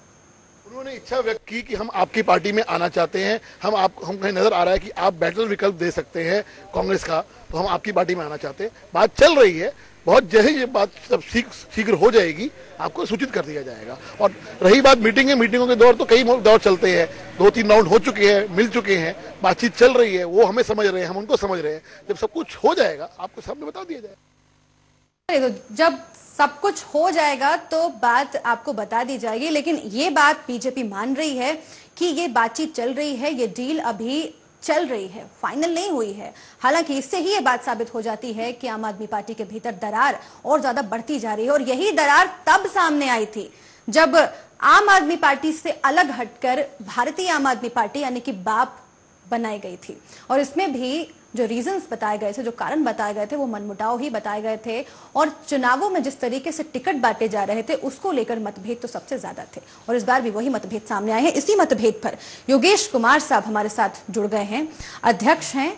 उन्होंने इच्छा व्यक्त की कि हम आपकी पार्टी में आना चाहते हैं, हम कहीं नजर आ रहा है कि आप बेटर विकल्प दे सकते हैं कांग्रेस का, तो हम आपकी पार्टी में आना चाहते हैं। बात चल रही है, बहुत जल्द ये बात जब शीघ्र हो जाएगी आपको सूचित कर दिया जाएगा। और रही बात मीटिंगों के दौर, तो कई दौर चलते हैं, 2-3 राउंड हो चुके हैं, मिल चुके हैं, बातचीत चल रही है, वो हमें समझ रहे हैं, हम उनको समझ रहे हैं। जब सब कुछ हो जाएगा आपको सामने बता दिया जाएगा। तो जब सब कुछ हो जाएगा तो बात आपको बता दी जाएगी, लेकिन ये बात बीजेपी मान रही है कि ये बातचीत चल रही है, ये डील अभी चल रही है, फाइनल नहीं हुई है। हालांकि इससे ही ये बात साबित हो जाती है कि आम आदमी पार्टी के भीतर दरार और ज्यादा बढ़ती जा रही है। और यही दरार तब सामने आई थी जब आम आदमी पार्टी से अलग हटकर भारतीय आम आदमी पार्टी यानी कि बाप बनाई गई थी। और इसमें भी जो रीजंस बताए गए थे, जो कारण बताए गए थे, वो मनमुटाव ही बताए गए थे। और चुनावों में जिस तरीके से टिकट बांटे जा रहे थे उसको लेकर मतभेद तो सबसे ज्यादा थे, और इस बार भी वही मतभेद सामने आए हैं। इसी मतभेद पर योगेश कुमार साहब हमारे साथ जुड़ गए हैं, अध्यक्ष हैं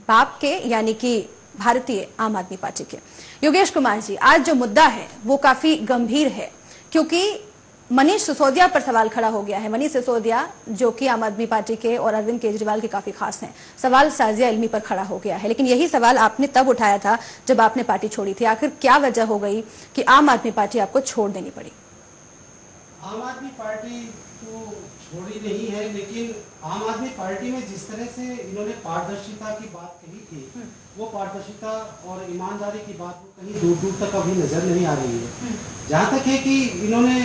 बाप के यानी कि भारतीय आम आदमी पार्टी के। योगेश कुमार जी, आज जो मुद्दा है वो काफी गंभीर है, क्योंकि मनीष सिसोदिया पर सवाल खड़ा हो गया है। मनीष सिसोदिया जो कि आम आदमी पार्टी के और अरविंद केजरीवाल के काफी खास हैं, सवाल साजिया इल्मी पर खड़ा हो गया है। लेकिन यही सवाल आपने तब उठाया था जब आपने पार्टी छोड़ी थी। आखिर क्या वजह हो गई कि आम आदमी पार्टी आपको छोड़ देनी पड़ी? आम आदमी पार्टी तो छोड़ी नहीं है, लेकिन आम आदमी पार्टी में जिस तरह से इन्होंने पारदर्शिता की बात कही थी, वो पारदर्शिता और ईमानदारी की बात कहीं दूर दूर तक अभी नजर नहीं आ रही है। जहाँ तक है कि इन्होंने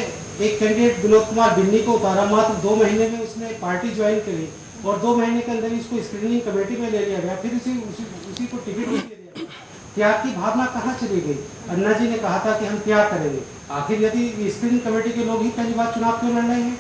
एक कैंडिडेट विनोद कुमार बिन्नी को उतारा, मात्र 2 महीने में उसने पार्टी ज्वाइन करी और 2 महीने के अंदर इसको स्क्रीनिंग कमेटी में ले लिया गया, फिर उसी को टिकट दे दिया गया। त्याग की भावना कहाँ चली गई? अन्ना जी ने कहा था कि हम त्याग करेंगे, आखिर यदि स्क्रीनिंग कमेटी के लोग ही पहली बार चुनाव क्यों लड़ रहे हैं?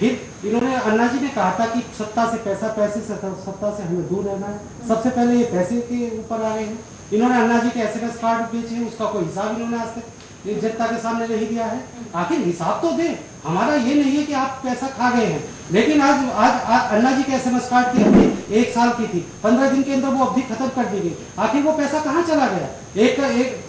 फिर इन्होंने अन्ना जी ने कहा था कि सत्ता से पैसा, पैसे से सत्ता से हमें दूर रहना है। सबसे पहले ये पैसे के ऊपर आ गए हैं। इन्होंने अन्ना जी के SMS कार्ड बेचे हैं, उसका कोई हिसाब इन्होंने आज तक जनता के सामने नहीं दिया है। आखिर हिसाब तो दे। हमारा ये नहीं है कि आप पैसा खा गए हैं, लेकिन आज अन्ना जी के SMS कार्ड की अवधि 1 साल की थी, 15 दिन के अंदर वो अवधि खत्म कर दी गई। आखिर वो पैसा कहाँ चला गया? एक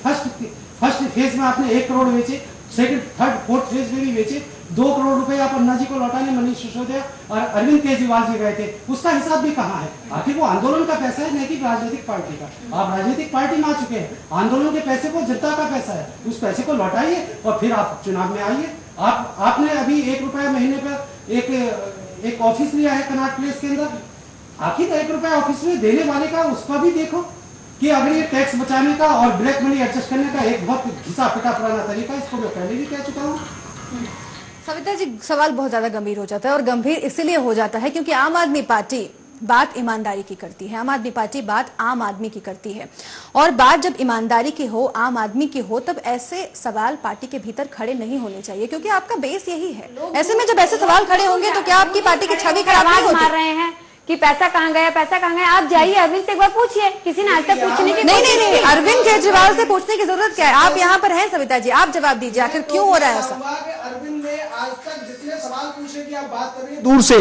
फर्स्ट फेज में आपने 1 करोड़ बेचे, सेकंड, थर्ड, फोर्थ फेज में भी बेचे। 2 करोड़ रुपए आप अन्ना जी को लौटाने मनीष सिसोदिया और अरविंद केजरीवाल जी गए थे, उसका हिसाब भी कहाँ है? आखिर वो आंदोलन का पैसा है, नहीं कि राजनीतिक पार्टी का। आप राजनीतिक पार्टी में आ चुके हैं, आंदोलन के पैसे को जनता का पैसा है, उस पैसे को लौटाइए और फिर आप चुनाव में आइए। आपने अभी 1 रुपया महीने पर एक ऑफिस लिया है कनॉट प्लेस के अंदर। आखिर 1 रुपया ऑफिस में देने वाले का उसका भी देखो कि अगर ये टैक्स बचाने का और ब्लैक मनी एडजस्ट करने का एक बहुत घिसा पिटा पुराना तरीका, इसको मैं पहले भी कह चुका हूँ। सविता जी, सवाल बहुत ज्यादा गंभीर हो जाता है और गंभीर इसलिए हो जाता है क्योंकि आम आदमी पार्टी बात ईमानदारी की करती है, आम आदमी पार्टी बात आम आदमी की करती है, और बात जब ईमानदारी की हो, आम आदमी की हो, तब ऐसे सवाल पार्टी के भीतर खड़े नहीं होने चाहिए, क्योंकि आपका बेस यही है। ऐसे में जब ऐसे सवाल खड़े होंगे तो क्या आपकी पार्टी की छवि खराब नहीं होती? मार रहे हैं कि पैसा कहाँ गया, पैसा कहाँ गया। आप जाइए अरविंद से एक बार पूछिए, किसी ने आज तक पूछने की नहीं, अरविंद केजरीवाल से पूछने की जरूरत क्या है? आप यहाँ पर हैं सविता जी, आप जवाब दीजिए, आखिर क्यों हो रहा है ऐसा? अरविंद ने आज तक जितने सवाल पूछे की आप बात कर रही है दूर से,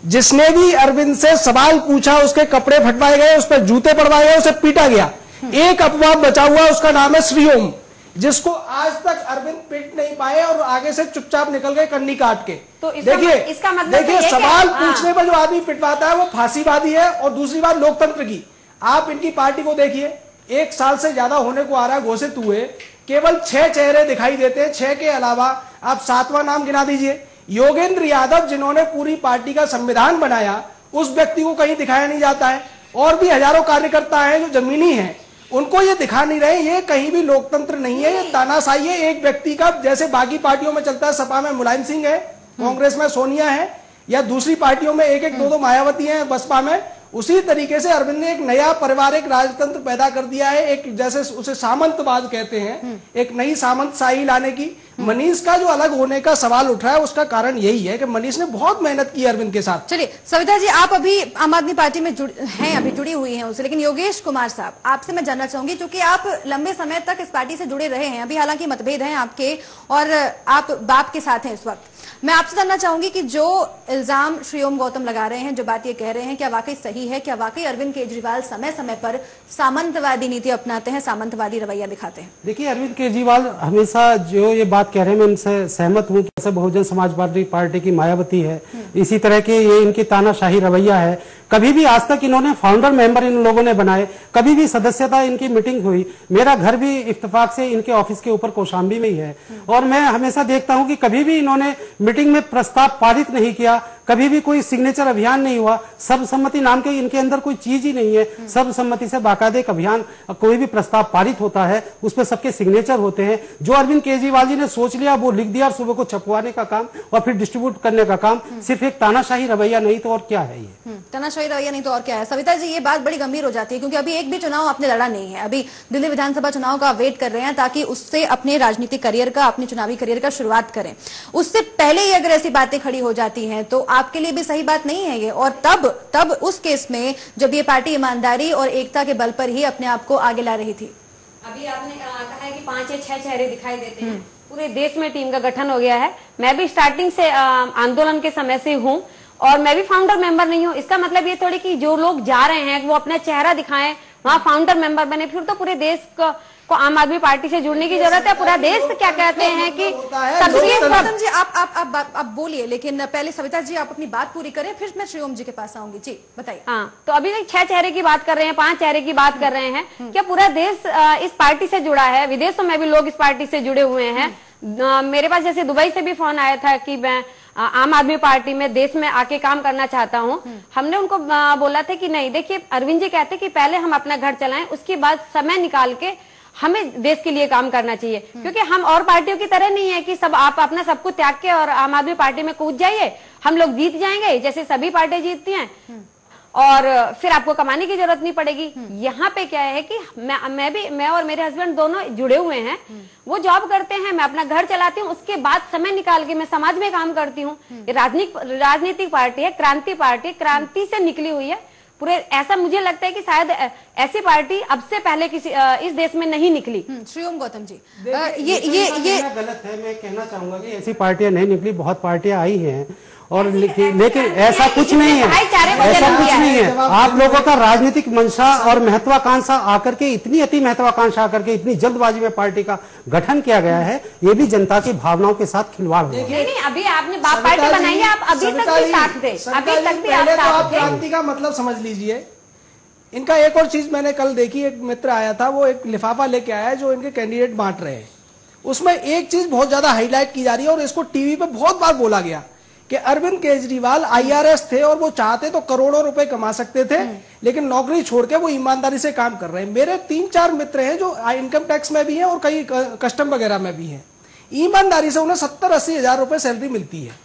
जिसने भी अरविंद से सवाल पूछा उसके कपड़े फटवाए गए, उस पर जूते पड़वाए गए, उसे पीटा गया। एक अपवाद बचा हुआ, उसका नाम है श्रीओम, जिसको आज तक अरविंद पीट नहीं पाए और आगे से चुपचाप निकल गए कन्नी काट के। तो इसका मतलब सवाल पूछने पर जो आदमी पिटवाता है वो फांसीवादी है। और दूसरी बात लोकतंत्र की, आप इनकी पार्टी को देखिए, 1 साल से ज्यादा होने को आ रहा है घोषित हुए, केवल 6 चेहरे दिखाई देते हैं। 6 के अलावा आप 7वां नाम गिना दीजिए। योगेंद्र यादव जिन्होंने पूरी पार्टी का संविधान बनाया, उस व्यक्ति को कहीं दिखाया नहीं जाता है। और भी हजारों कार्यकर्ता हैं जो जमीनी हैं, उनको ये दिखा नहीं रहे। ये कहीं भी लोकतंत्र नहीं है, ये तानाशाही है एक व्यक्ति का। जैसे बाकी पार्टियों में चलता है, सपा में मुलायम सिंह है, कांग्रेस में सोनिया है, या दूसरी पार्टियों में 1-1, 2-2 मायावती हैं, बसपा में। उसी तरीके से अरविंद ने एक नया पारिवारिक राजतंत्र पैदा कर दिया है, एक जैसे उसे सामंतवाद कहते हैं, एक नई सामंतशाही लाने की। मनीष का जो अलग होने का सवाल उठ रहा है, उसका कारण यही है कि मनीष ने बहुत मेहनत की अरविंद के साथ। चलिए सविता जी, आप अभी आम आदमी पार्टी में अभी जुड़ी हुई हैं उससे, लेकिन योगेश कुमार साहब, आपसे मैं जानना चाहूंगी, क्योंकि आप लंबे समय तक इस पार्टी से जुड़े रहे हैं, अभी हालांकि मतभेद हैं आपके और आप बाप के साथ हैं इस वक्त। मैं आपसे जानना चाहूंगी कि जो इल्जाम श्री ओम गौतम लगा रहे हैं, जो बात ये कह रहे हैं, क्या वाकई सही है? क्या वाकई अरविंद केजरीवाल समय समय पर सामंतवादी नीति अपनाते हैं, सामंतवादी रवैया दिखाते हैं? देखिए, अरविंद केजरीवाल हमेशा जो ये बात कह रहे हैं, मैं इनसे सहमत हूँ। जैसे बहुजन समाज पार्टी की मायावती है, इसी तरह के ये इनकी तानाशाही रवैया है। कभी भी आज तक इन्होंने फाउंडर मेंबर इन लोगों ने बनाए, कभी भी सदस्यता इनकी मीटिंग हुई। मेरा घर भी इत्तेफाक से इनके ऑफिस के ऊपर कौशाम्बी में ही है, और मैं हमेशा देखता हूं कि कभी भी इन्होंने मीटिंग में प्रस्ताव पारित नहीं किया, कभी भी कोई सिग्नेचर अभियान नहीं हुआ। सर्वसम्मति नाम के इनके अंदर कोई चीज ही नहीं है। सर्वसम्मति से बाकायदे एक अभियान, कोई भी प्रस्ताव पारित होता है उस पर सबके सिग्नेचर होते हैं। जो अरविंद केजरीवाल जी ने सोच लिया वो लिख दिया, और सुबह को छपवाने का काम और फिर डिस्ट्रीब्यूट करने का काम, सिर्फ एक तानाशाही रवैया नहीं तो और क्या है ये? तानाशाही रवैया नहीं तो और क्या है? सविता जी, ये बात बड़ी गंभीर हो जाती है, क्योंकि अभी एक भी चुनाव आपने लड़ा नहीं है। अभी दिल्ली विधानसभा चुनाव का वेट कर रहे हैं ताकि उससे अपने राजनीतिक करियर का, अपने चुनावी करियर का शुरुआत करें। उससे पहले ही अगर ऐसी बातें खड़ी हो जाती हैं तो आपके लिए भी सही बात नहीं है ये। और तब उस केस में जब ये पार्टी ईमानदारी और एकता के बल पर ही अपने आप को आगे ला रही थी। अभी आपने कहा है कि 5 या 6 चेहरे दिखाई देते हैं, पूरे देश में टीम का गठन हो गया है। मैं भी स्टार्टिंग से आंदोलन के समय से हूँ और मैं भी फाउंडर मेंबर नहीं हूँ। इसका मतलब ये थोड़ी कि जो लोग जा रहे हैं वो अपना चेहरा दिखाएं, वहां फाउंडर मेंबर बने, फिर तो पूरे देश को आम आदमी पार्टी से जुड़ने की जरूरत है। पूरा देश क्या कहते हैं कि गौतम जी आप बोलिए, लेकिन पहले सविता जी आप अपनी बात पूरी करें, फिर मैं श्रीओम जी के पास आऊंगी। जी बताइए। हाँ, तो अभी 6 चेहरे की बात कर रहे हैं, 5 चेहरे की बात कर रहे हैं। क्या पूरा देश इस पार्टी से जुड़ा है? विदेशों में भी लोग इस पार्टी से जुड़े हुए हैं। मेरे पास जैसे दुबई से भी फोन आया था कि मैं आम आदमी पार्टी में देश में आके काम करना चाहता हूं। हमने उनको बोला था कि नहीं, देखिए अरविंद जी कहते कि पहले हम अपना घर चलाएं, उसके बाद समय निकाल के हमें देश के लिए काम करना चाहिए। क्योंकि हम और पार्टियों की तरह नहीं है कि सब आप अपना सब कुछ त्याग के और आम आदमी पार्टी में कूद जाइए, हम लोग जीत जाएंगे जैसे सभी पार्टियां जीतती हैं और फिर आपको कमाने की जरूरत नहीं पड़ेगी। यहाँ पे क्या है कि मैं और मेरे हस्बैंड दोनों जुड़े हुए हैं। वो जॉब करते हैं, मैं अपना घर चलाती हूँ, उसके बाद समय निकाल के मैं समाज में काम करती हूँ। राजनीतिक पार्टी है, क्रांति पार्टी, क्रांति से निकली हुई है पूरे। ऐसा मुझे लगता है कि शायद ऐसी पार्टी अब से पहले किसी इस देश में नहीं निकली। श्रीओम गौतम जी, ये गलत है। मैं कहना चाहूंगा कि ऐसी पार्टियां नहीं निकली, बहुत पार्टियां आई हैं और लेकिन ऐसा कुछ नहीं है, ऐसा कुछ नहीं है। आप लोगों का राजनीतिक मंशा और महत्वाकांक्षा आकर के इतनी अति महत्वाकांक्षा आकर के इतनी जल्दबाजी में पार्टी का गठन किया गया है, ये भी जनता की भावनाओं के साथ खिलवाड़ हुआ। नहीं, अभी आपने पार्टी बनाई है, आप अभी तक भी साथ थे, अभी तक भी आप साथ थे। क्रांति का मतलब समझ लीजिए। इनका एक और चीज मैंने कल देखी, एक मित्र आया था, वो एक लिफाफा लेके आया जो इनके कैंडिडेट बांट रहे हैं। उसमें एक चीज बहुत ज्यादा हाईलाइट की जा रही है और इसको टीवी पे बहुत बार बोला गया कि अरविंद केजरीवाल IRS थे और वो चाहते तो करोड़ों रुपए कमा सकते थे, लेकिन नौकरी छोड़ के वो ईमानदारी से काम कर रहे हैं। मेरे 3-4 मित्र हैं जो इनकम टैक्स में भी हैं और कई कस्टम वगैरह में भी हैं। ईमानदारी से उन्हें 70-80 हजार रुपए सैलरी मिलती है।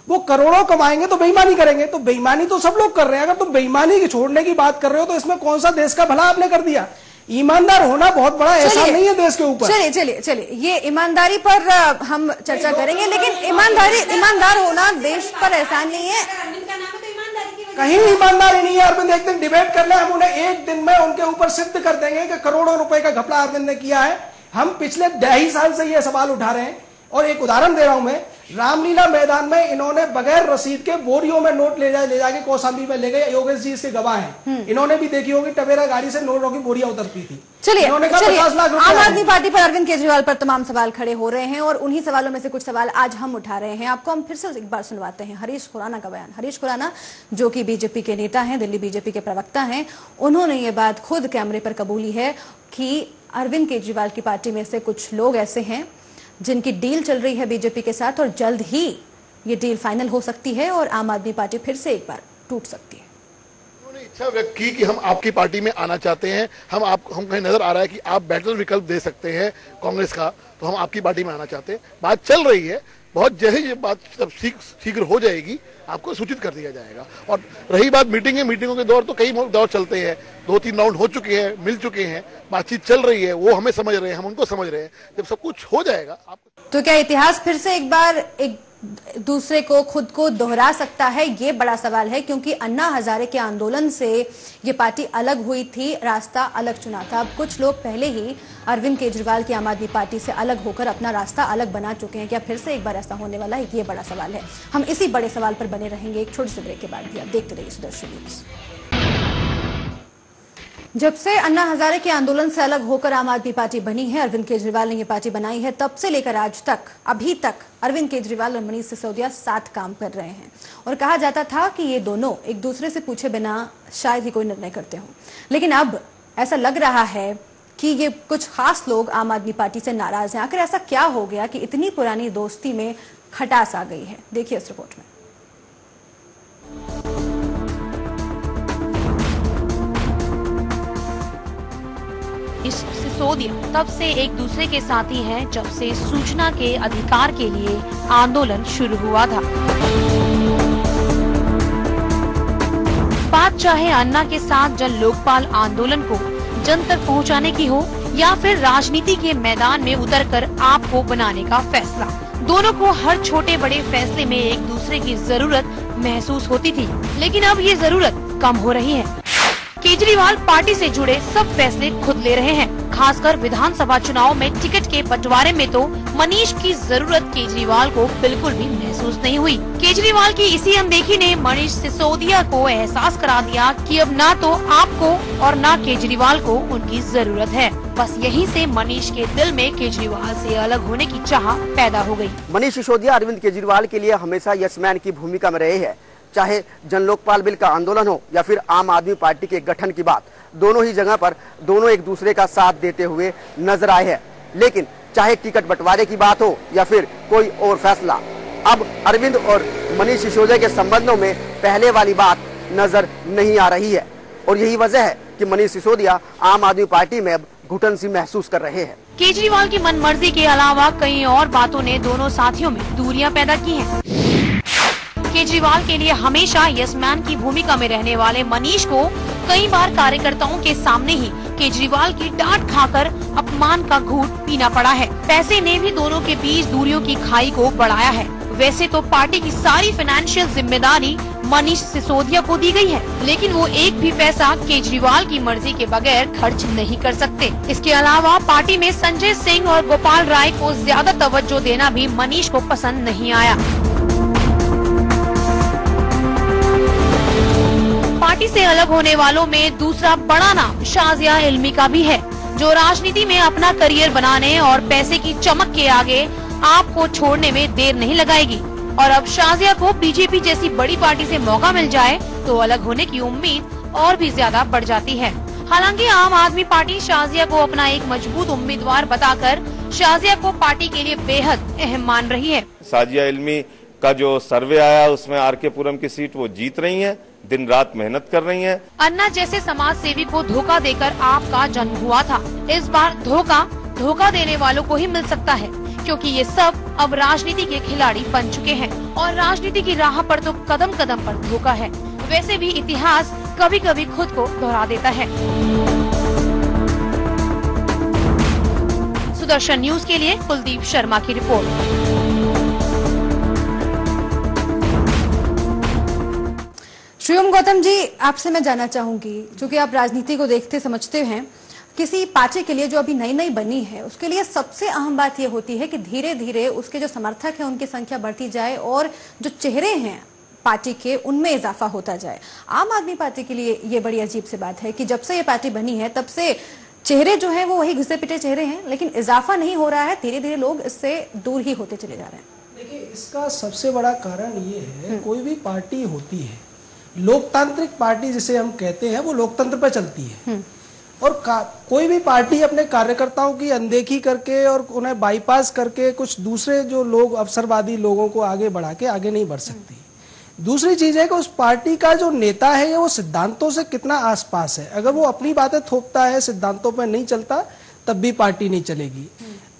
वो करोड़ों कमाएंगे तो बेईमानी करेंगे, तो बेईमानी तो सब लोग कर रहे हैं। अगर तुम बेईमानी छोड़ने की बात कर रहे हो तो इसमें कौन सा देश का भला आपने कर दिया? ईमानदार होना बहुत बड़ा एहसान नहीं है देश के ऊपर। चलिए ये ईमानदारी पर हम चर्चा करेंगे, लेकिन ईमानदार होना देश पर एहसान नहीं है। कहीं ईमानदारी नहीं है। अरविंद एक दिन डिबेट कर ले, हम उन्हें एक दिन में उनके ऊपर सिद्ध कर देंगे कि करोड़ों रुपए का घपला अरविंद ने किया है। हम पिछले 2.5 साल से ये सवाल उठा रहे हैं। और एक उदाहरण दे रहा हूं मैं, रामलीला मैदान में इन्होंने बगैर रसीद के बोरियों में नोट ले जाके कौशाम्बी में ले गए। योगेश जी इसके गवाह हैं। इन्होंने भी देखी होगी टवेरा गाड़ी से नोटों की बोरियां उतरती थी। चलिए, 50 लाख आम आदमी पार्टी पर अरविंद केजरीवाल पर तमाम सवाल खड़े हो रहे हैं और उन्हीं सवालों में से कुछ सवाल आज हम उठा रहे हैं। आपको हम फिर से एक बार सुनवाते हैं हरीश खुराना का बयान। हरीश खुराना जो कि बीजेपी के नेता हैं, दिल्ली बीजेपी के प्रवक्ता हैं, उन्होंने ये बात खुद कैमरे पर कबूली है कि अरविंद केजरीवाल की पार्टी में से कुछ लोग ऐसे हैं जिनकी डील चल रही है बीजेपी के साथ और जल्द ही ये डील फाइनल हो सकती है और आम आदमी पार्टी फिर से एक बार टूट सकती है। उन्होंने इच्छा व्यक्त की कि हम आपकी पार्टी में आना चाहते हैं, हम कहीं नजर आ रहा है कि आप बेटर विकल्प दे सकते हैं कांग्रेस का, तो हम आपकी पार्टी में आना चाहते हैं। बात चल रही है, बहुत जल्द ये बात जब शीघ्र हो जाएगी आपको सूचित कर दिया जाएगा। और रही बात मीटिंगों के दौर, तो कई दौर चलते हैं, 2-3 राउंड हो चुके हैं, मिल चुके हैं, बातचीत चल रही है, वो हमें समझ रहे हैं, हम उनको समझ रहे हैं। जब सब कुछ हो जाएगा आपको, तो क्या इतिहास फिर से एक बार एक दूसरे को खुद को दोहरा सकता है? ये बड़ा सवाल है, क्योंकि अन्ना हजारे के आंदोलन से ये पार्टी अलग हुई थी, रास्ता अलग चुना था। अब कुछ लोग पहले ही अरविंद केजरीवाल की आम आदमी पार्टी से अलग होकर अपना रास्ता अलग बना चुके हैं। क्या फिर से एक बार ऐसा होने वाला है? ये बड़ा सवाल है। हम इसी बड़े सवाल पर बने रहेंगे एक छोटे से ब्रेक के बाद भी। आप देखते रहिए सुदर्शन न्यूज। जब से अन्ना हजारे के आंदोलन से अलग होकर आम आदमी पार्टी बनी है, अरविंद केजरीवाल ने ये पार्टी बनाई है, तब से लेकर आज तक अभी तक अरविंद केजरीवाल और मनीष सिसोदिया साथ काम कर रहे हैं। और कहा जाता था कि ये दोनों एक दूसरे से पूछे बिना शायद ही कोई निर्णय करते हों, लेकिन अब ऐसा लग रहा है कि ये कुछ खास लोग आम आदमी पार्टी से नाराज हैं। आखिर ऐसा क्या हो गया कि इतनी पुरानी दोस्ती में खटास आ गई है? देखिए इस रिपोर्ट में। सिसोदिया तब से एक दूसरे के साथी हैं जब से सूचना के अधिकार के लिए आंदोलन शुरू हुआ था। बात चाहे अन्ना के साथ जन लोकपाल आंदोलन को जन तक पहुंचाने की हो या फिर राजनीति के मैदान में उतरकर आपको बनाने का फैसला, दोनों को हर छोटे बड़े फैसले में एक दूसरे की जरूरत महसूस होती थी। लेकिन अब ये जरूरत कम हो रही है। केजरीवाल पार्टी से जुड़े सब फैसले खुद ले रहे हैं। खासकर विधानसभा चुनाव में टिकट के बंटवारे में तो मनीष की जरूरत केजरीवाल को बिल्कुल भी महसूस नहीं हुई। केजरीवाल की इसी अनदेखी ने मनीष सिसोदिया को एहसास करा दिया कि अब ना तो आपको और ना केजरीवाल को उनकी जरूरत है। बस यहीं से मनीष के दिल में केजरीवाल से अलग होने की चाह पैदा हो गई। मनीष सिसोदिया अरविंद केजरीवाल के लिए हमेशा यस-मैन की भूमिका में रहे हैं। चाहे जन लोकपाल बिल का आंदोलन हो या फिर आम आदमी पार्टी के गठन की बात, दोनों ही जगह पर दोनों एक दूसरे का साथ देते हुए नजर आए हैं। लेकिन चाहे टिकट बंटवारे की बात हो या फिर कोई और फैसला, अब अरविंद और मनीष सिसोदिया के संबंधों में पहले वाली बात नजर नहीं आ रही है। और यही वजह है कि मनीष सिसोदिया आम आदमी पार्टी में अब घुटन सी महसूस कर रहे हैं। केजरीवाल की मनमर्जी के अलावा कई और बातों ने दोनों साथियों में दूरियां पैदा की हैं। केजरीवाल के लिए हमेशा यस-मैन की भूमिका में रहने वाले मनीष को कई बार कार्यकर्ताओं के सामने ही केजरीवाल की डांट खाकर अपमान का घूंट पीना पड़ा है। पैसे ने भी दोनों के बीच दूरियों की खाई को बढ़ाया है। वैसे तो पार्टी की सारी फाइनेंशियल जिम्मेदारी मनीष सिसोदिया को दी गई है, लेकिन वो एक भी पैसा केजरीवाल की मर्जी के बगैर खर्च नहीं कर सकते। इसके अलावा पार्टी में संजय सिंह और गोपाल राय को ज्यादा तवज्जो देना भी मनीष को पसंद नहीं आया। पार्टी से अलग होने वालों में दूसरा बड़ा नाम शाजिया इल्मी का भी है, जो राजनीति में अपना करियर बनाने और पैसे की चमक के आगे आपको छोड़ने में देर नहीं लगाएगी। और अब शाजिया को बीजेपी जैसी बड़ी पार्टी से मौका मिल जाए तो अलग होने की उम्मीद और भी ज्यादा बढ़ जाती है। हालांकि आम आदमी पार्टी शाजिया को अपना एक मजबूत उम्मीदवार बताकर शाजिया को पार्टी के लिए बेहद अहम मान रही है। शाजिया इल्मी का जो सर्वे आया उसमें आर.के. पुरम की सीट वो जीत रही हैं, दिन रात मेहनत कर रही हैं। अन्ना जैसे समाज सेवी को धोखा देकर आपका जन्म हुआ था। इस बार धोखा देने वालों को ही मिल सकता है, क्योंकि ये सब अब राजनीति के खिलाड़ी बन चुके हैं और राजनीति की राह पर तो कदम कदम पर धोखा है। वैसे भी इतिहास कभी कभी खुद को दोहरा देता है। सुदर्शन न्यूज के लिए कुलदीप शर्मा की रिपोर्ट। श्रीओम गौतम जी, आपसे मैं जानना चाहूंगी, क्योंकि आप राजनीति को देखते समझते हैं, किसी पार्टी के लिए जो अभी नई नई बनी है उसके लिए सबसे अहम बात यह होती है कि धीरे धीरे उसके जो समर्थक हैं उनकी संख्या बढ़ती जाए और जो चेहरे हैं पार्टी के उनमें इजाफा होता जाए। आम आदमी पार्टी के लिए ये बड़ी अजीब सी बात है कि जब से ये पार्टी बनी है तब से चेहरे जो है वो वही घिसे पिटे चेहरे हैं, लेकिन इजाफा नहीं हो रहा है। धीरे धीरे लोग इससे दूर ही होते चले जा रहे हैं। देखिए, इसका सबसे बड़ा कारण ये है, कोई भी पार्टी होती है, लोकतांत्रिक पार्टी जिसे हम कहते हैं, वो लोकतंत्र पर चलती है और कोई भी पार्टी अपने कार्यकर्ताओं की अनदेखी करके और उन्हें बाईपास करके कुछ दूसरे जो लोग अवसरवादी लोगों को आगे बढ़ा के आगे नहीं बढ़ सकती। दूसरी चीज है कि उस पार्टी का जो नेता है वो सिद्धांतों से कितना आसपास है। अगर वो अपनी बातें थोपता है, सिद्धांतों पर नहीं चलता, तब भी पार्टी नहीं चलेगी।